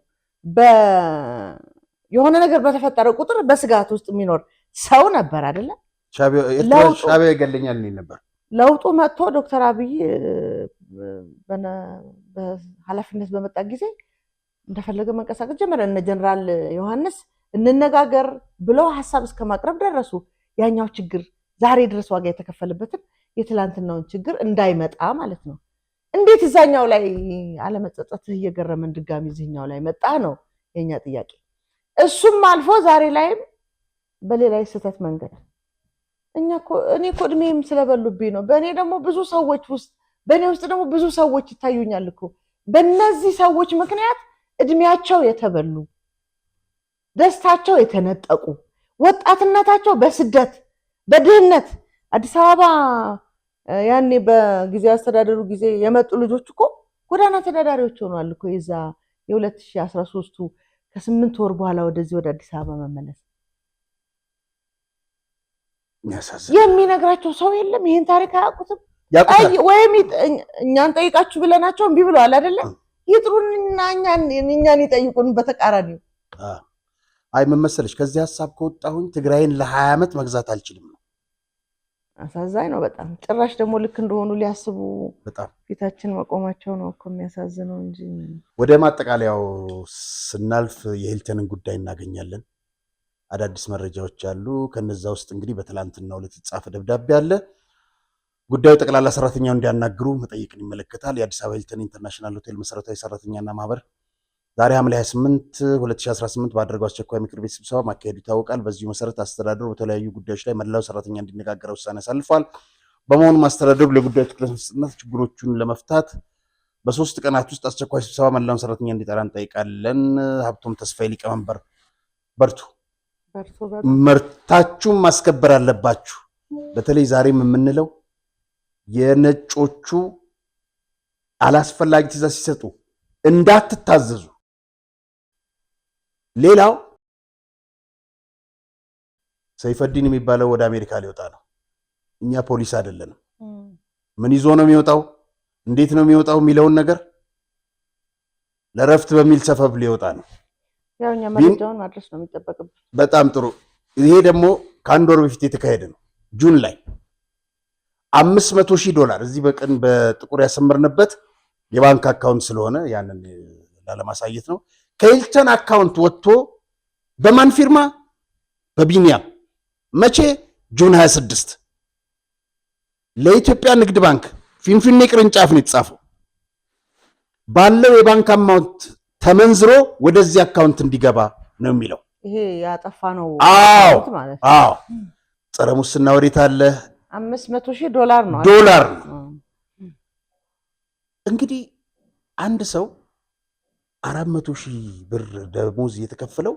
የሆነ ነገር በተፈጠረ ቁጥር በስጋት ውስጥ የሚኖር ሰው ነበር አይደለ? ሻዕቢያ ይገለኛል ነበር። ለውጡ መጥቶ ዶክተር አብይ በኃላፊነት በመጣ ጊዜ እንደፈለገ መንቀሳቀስ ጀመረ። እነ ጀነራል ዮሐንስ እንነጋገር ብለው ሐሳብ እስከማቅረብ ደረሱ። ያኛው ችግር ዛሬ ድረስ ዋጋ የተከፈለበትን የትላንትናውን ችግር እንዳይመጣ ማለት ነው። እንዴት እዛኛው ላይ አለመጸጸትህ እየገረመን ድጋሚ እዚህኛው ላይ መጣ ነው የኛ ጥያቄ። እሱም አልፎ ዛሬ ላይም በሌላ የስህተት መንገድ እኔ እኮ እድሜም ስለበሉብኝ ነው። በእኔ ውስጥ ደግሞ ብዙ ሰዎች ይታዩኛል እኮ በእነዚህ ሰዎች ምክንያት እድሜያቸው የተበሉ ደስታቸው የተነጠቁ ወጣትነታቸው በስደት በድህነት አዲስ አበባ ያኔ በጊዜያዊ አስተዳደሩ ጊዜ የመጡ ልጆች እኮ ጎዳና ተዳዳሪዎች ሆነዋል እኮ የዛ የ2013ቱ ከ8 ወር በኋላ ወደዚህ ወደ አዲስ አበባ መመለስ የሚነግራቸው ሰው የለም። ይሄን ታሪክ አያውቁትም። ወይም እኛን ጠይቃችሁ ብለናቸው እምቢ ብለዋል አይደለ? ይጥሩንና እኛን ይጠይቁን በተቃራኒው። አይ ምን መሰለሽ ከዚህ ሐሳብ ከወጣሁኝ ትግራይን ለ20 ዓመት መግዛት አልችልም ነው። አሳዛኝ ነው በጣም። ጭራሽ ደግሞ ልክ እንደሆኑ ሊያስቡ በጣም ፊታችን መቆማቸው ነው እኮ የሚያሳዝነው እንጂ። ወደ ማጠቃለያው ስናልፍ የሂልተንን ጉዳይ እናገኛለን። አዳዲስ መረጃዎች አሉ። ከነዛ ውስጥ እንግዲህ በትላንትናው ዕለት የተጻፈ ደብዳቤ አለ። ጉዳዩ ጠቅላላ ሰራተኛው እንዲያናግሩ መጠየቅን ይመለከታል። የአዲስ አበባ ሂልተን ኢንተርናሽናል ሆቴል መሰረታዊ ሰራተኛና ማህበር ዛሬ ሐምሌ 28 2018 ባደረገው አስቸኳይ ምክር ቤት ስብሰባ ማካሄዱ ይታወቃል። በዚሁ መሰረት አስተዳደሩ በተለያዩ ጉዳዮች ላይ መላው ሰራተኛ እንዲነጋገር ውሳኔ አሳልፏል። በመሆኑም አስተዳደሩ ለጉዳዩ ትኩረት መስጠትና ችግሮቹን ለመፍታት በ3 ቀናት ውስጥ አስቸኳይ ስብሰባ መላውን ሰራተኛ እንዲጠራ እንጠይቃለን። ሀብቶም ተስፋዬ ሊቀመንበር፣ በርቱ፣ መርታችሁን ማስከበር አለባችሁ። በተለይ ዛሬም የምንለው የነጮቹ አላስፈላጊ ትዕዛዝ ሲሰጡ እንዳትታዘዙ። ሌላው ሰይፈዲን የሚባለው ወደ አሜሪካ ሊወጣ ነው። እኛ ፖሊስ አይደለንም። ምን ይዞ ነው የሚወጣው፣ እንዴት ነው የሚወጣው የሚለውን ነገር ለረፍት በሚል ሰበብ ሊወጣ ነው። ያው እኛ መረጃውን ማድረስ ነው የሚጠበቅብን። በጣም ጥሩ። ይሄ ደግሞ ከአንድ ወር በፊት የተካሄደ ነው። ጁን ላይ $500,000 እዚህ በቀን በጥቁር ያሰመርንበት የባንክ አካውንት ስለሆነ ያንን ላለማሳየት ነው። ከሂልተን አካውንት ወጥቶ በማን ፊርማ? በቢኒያም። መቼ? ጁን 26 ለኢትዮጵያ ንግድ ባንክ ፊንፊኔ ቅርንጫፍ ነው የተጻፈው። ባለው የባንክ አማውንት ተመንዝሮ ወደዚህ አካውንት እንዲገባ ነው የሚለው። ይሄ ያጠፋ ነው ማለት። አዎ ጸረ ሙስና ወዴት አለ? $500,000 ነው ዶላር ነው። እንግዲህ አንድ ሰው 400,000 ብር ደሞዝ እየተከፈለው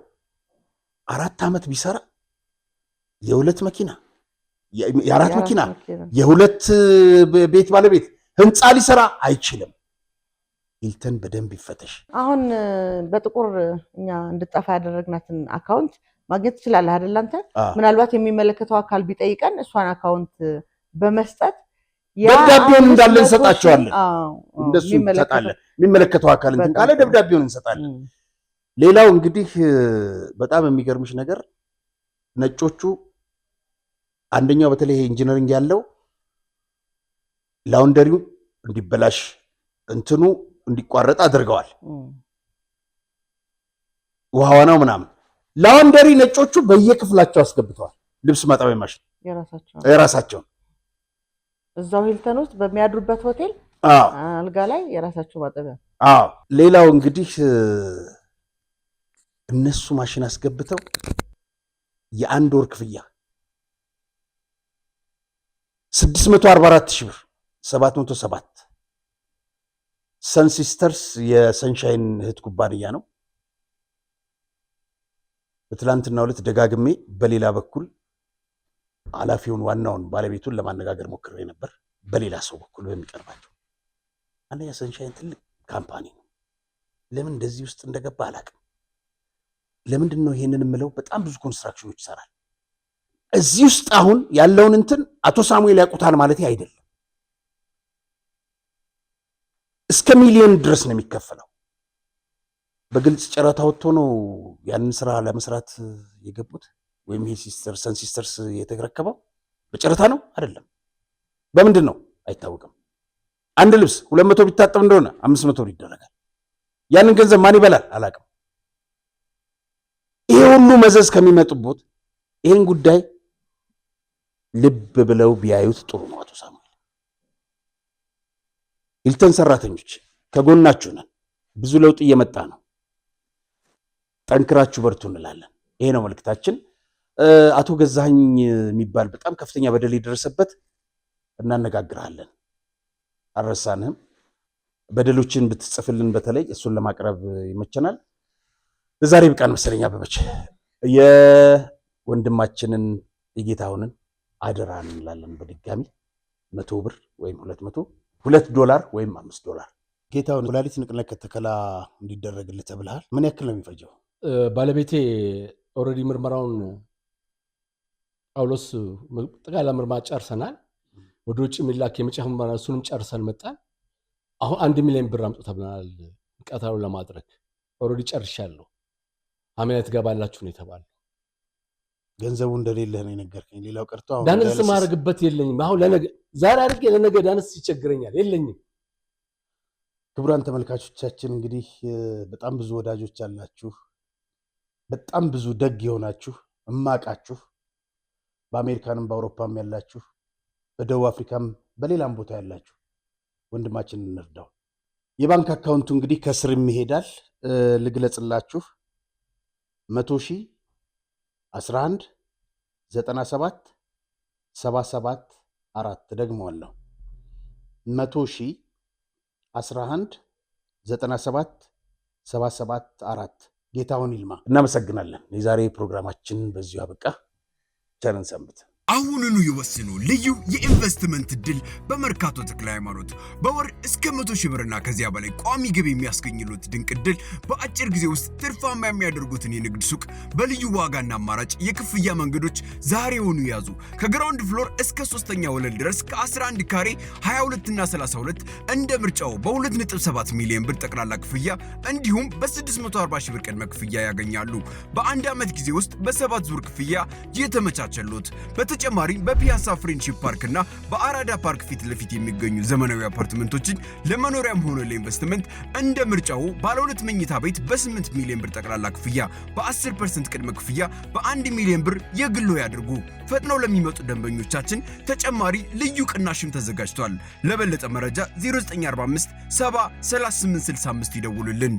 4 ዓመት ቢሰራ የ2 መኪና የ4 መኪና የ2 ቤት ባለቤት ህንፃ ሊሰራ አይችልም። ሂልተን በደንብ ይፈተሽ። አሁን በጥቁር እኛ እንድጠፋ ያደረግናትን አካውንት ማግኘት ትችላለህ አይደል አንተ? ምናልባት የሚመለከተው አካል ቢጠይቀን እሷን አካውንት በመስጠት ደብዳቤውን እንዳለ እንሰጣቸዋለን። እንደሱ እንሰጣለን። የሚመለከተው አካል እንትን ካለ ደብዳቤውን እንሰጣለን። ሌላው እንግዲህ በጣም የሚገርምሽ ነገር ነጮቹ አንደኛው በተለይ ኢንጂነሪንግ ያለው ላውንደሪው እንዲበላሽ እንትኑ እንዲቋረጥ አድርገዋል። ውሃዋናው ምናምን ላውንደሪ ነጮቹ በየክፍላቸው አስገብተዋል። ልብስ ማጠቢያ ማሽን የራሳቸውን እዛው ሂልተን ውስጥ በሚያድሩበት ሆቴል አልጋ ላይ የራሳቸው ማጠቢያ። ሌላው እንግዲህ እነሱ ማሽን አስገብተው የአንድ ወር ክፍያ 644,000 ብር 707 ሰን ሲስተርስ የሰንሻይን እህት ኩባንያ ነው። በትላንትናው ዕለት ደጋግሜ በሌላ በኩል ኃላፊውን ዋናውን ባለቤቱን ለማነጋገር ሞክሬ ነበር። በሌላ ሰው በኩል በሚቀርባቸው አንደኛ ሰንሻይን ትልቅ ካምፓኒ ነው። ለምን እንደዚህ ውስጥ እንደገባ አላውቅም። ለምንድን ነው ይሄንን የምለው? በጣም ብዙ ኮንስትራክሽኖች ይሰራል እዚህ ውስጥ። አሁን ያለውን እንትን አቶ ሳሙኤል ያውቁታል ማለት አይደለም። እስከ ሚሊዮን ድረስ ነው የሚከፈለው። በግልጽ ጨረታ ወጥቶ ነው ያንን ስራ ለመስራት የገቡት። ወይም ይሄ ሰን ሲስተርስ የተረከበው በጨረታ ነው አይደለም። በምንድን ነው አይታወቅም። አንድ ልብስ 200 ቢታጠብ እንደሆነ 500 ብር ይደረጋል። ያንን ገንዘብ ማን ይበላል አላውቅም። ይሄ ሁሉ መዘዝ ከሚመጡበት ይሄን ጉዳይ ልብ ብለው ቢያዩት ጥሩ ነው። አቶ ሳሙኤል ሂልተን ሰራተኞች ከጎናችሁ ነን። ብዙ ለውጥ እየመጣ ነው። ጠንክራችሁ በርቱ እንላለን። ይሄ ነው መልእክታችን። አቶ ገዛኸኝ የሚባል በጣም ከፍተኛ በደል የደረሰበት እናነጋግርሃለን። አልረሳንህም። በደሎችን ብትጽፍልን በተለይ እሱን ለማቅረብ ይመቸናል። ለዛሬ ብቃን መሰለኝ። አበበች የወንድማችንን የጌታሁንን አደራ እንላለን። በድጋሚ $100 ወይም $200 $2 ወይም $5 ጌታውን ኩላሊት ንቅለ ተከላ እንዲደረግልህ ተብለሃል። ምን ያክል ነው የሚፈጀው? ባለቤቴ ኦልሬዲ ምርመራውን ጳውሎስ ጠቅላላ ምርመራ ጨርሰናል። ወደ ውጭ የሚላክ የመጨረሻ ምርመራ እሱንም ጨርሰን መጣን። አሁን 1 ሚሊዮን ብር አምጡ ተብለናል ቀጠሮውን ለማድረግ። ኦልሬዲ ጨርሻለሁ። ሐምሌ ትገባላችሁ ነው የተባለው። ገንዘቡ እንደሌለህ ነው የነገርከኝ። ሌላው ቀርቶ አሁን ዳንስ ማድረግበት የለኝም። አሁን ለነገ ዛሬ አድርጌ ለነገ ዳንስ ይቸግረኛል፣ የለኝም። ክቡራን ተመልካቾቻችን እንግዲህ በጣም ብዙ ወዳጆች አላችሁ፣ በጣም ብዙ ደግ የሆናችሁ እማቃችሁ፣ በአሜሪካንም በአውሮፓም ያላችሁ፣ በደቡብ አፍሪካም በሌላም ቦታ ያላችሁ ወንድማችንን እንርዳው። የባንክ አካውንቱ እንግዲህ ከስርም ይሄዳል። ልግለጽላችሁ 100,000 11 97 77 4 ደግመዋለሁ 100,000 11 97 77 4 ጌታሁን ይልማ። እናመሰግናለን። የዛሬ ፕሮግራማችን በዚሁ አበቃ። ቸርን ሰንብት። አሁኑኑ ይወስኑ። ልዩ የኢንቨስትመንት እድል በመርካቶ ተክለ ሃይማኖት በወር እስከ 100,000 ብርና ከዚያ በላይ ቋሚ ገቢ የሚያስገኝሉት ድንቅ እድል በአጭር ጊዜ ውስጥ ትርፋማ የሚያደርጉትን የንግድ ሱቅ በልዩ ዋጋና አማራጭ የክፍያ መንገዶች ዛሬውኑ ያዙ። ከግራውንድ ፍሎር እስከ 3ኛ ወለል ድረስ ከ11 ካሬ 22 እና 32 እንደ ምርጫው በ2.7 ሚሊዮን ብር ጠቅላላ ክፍያ እንዲሁም በ640,000 ብር ቅድመ ክፍያ ያገኛሉ። በአንድ ዓመት ጊዜ ውስጥ በ7 ዙር ክፍያ የተመቻቸሉት። በተጨማሪም በፒያሳ ፍሬንድሺፕ ፓርክ እና በአራዳ ፓርክ ፊት ለፊት የሚገኙ ዘመናዊ አፓርትመንቶችን ለመኖሪያም ሆነ ለኢንቨስትመንት እንደ ምርጫው ባለ 2 መኝታ ቤት በ8 ሚሊዮን ብር ጠቅላላ ክፍያ በ10% ቅድመ ክፍያ በ1 ሚሊዮን ብር የግሎ ያድርጉ። ፈጥነው ለሚመጡ ደንበኞቻችን ተጨማሪ ልዩ ቅናሽም ተዘጋጅቷል። ለበለጠ መረጃ 0945 70 3865 ይደውሉልን።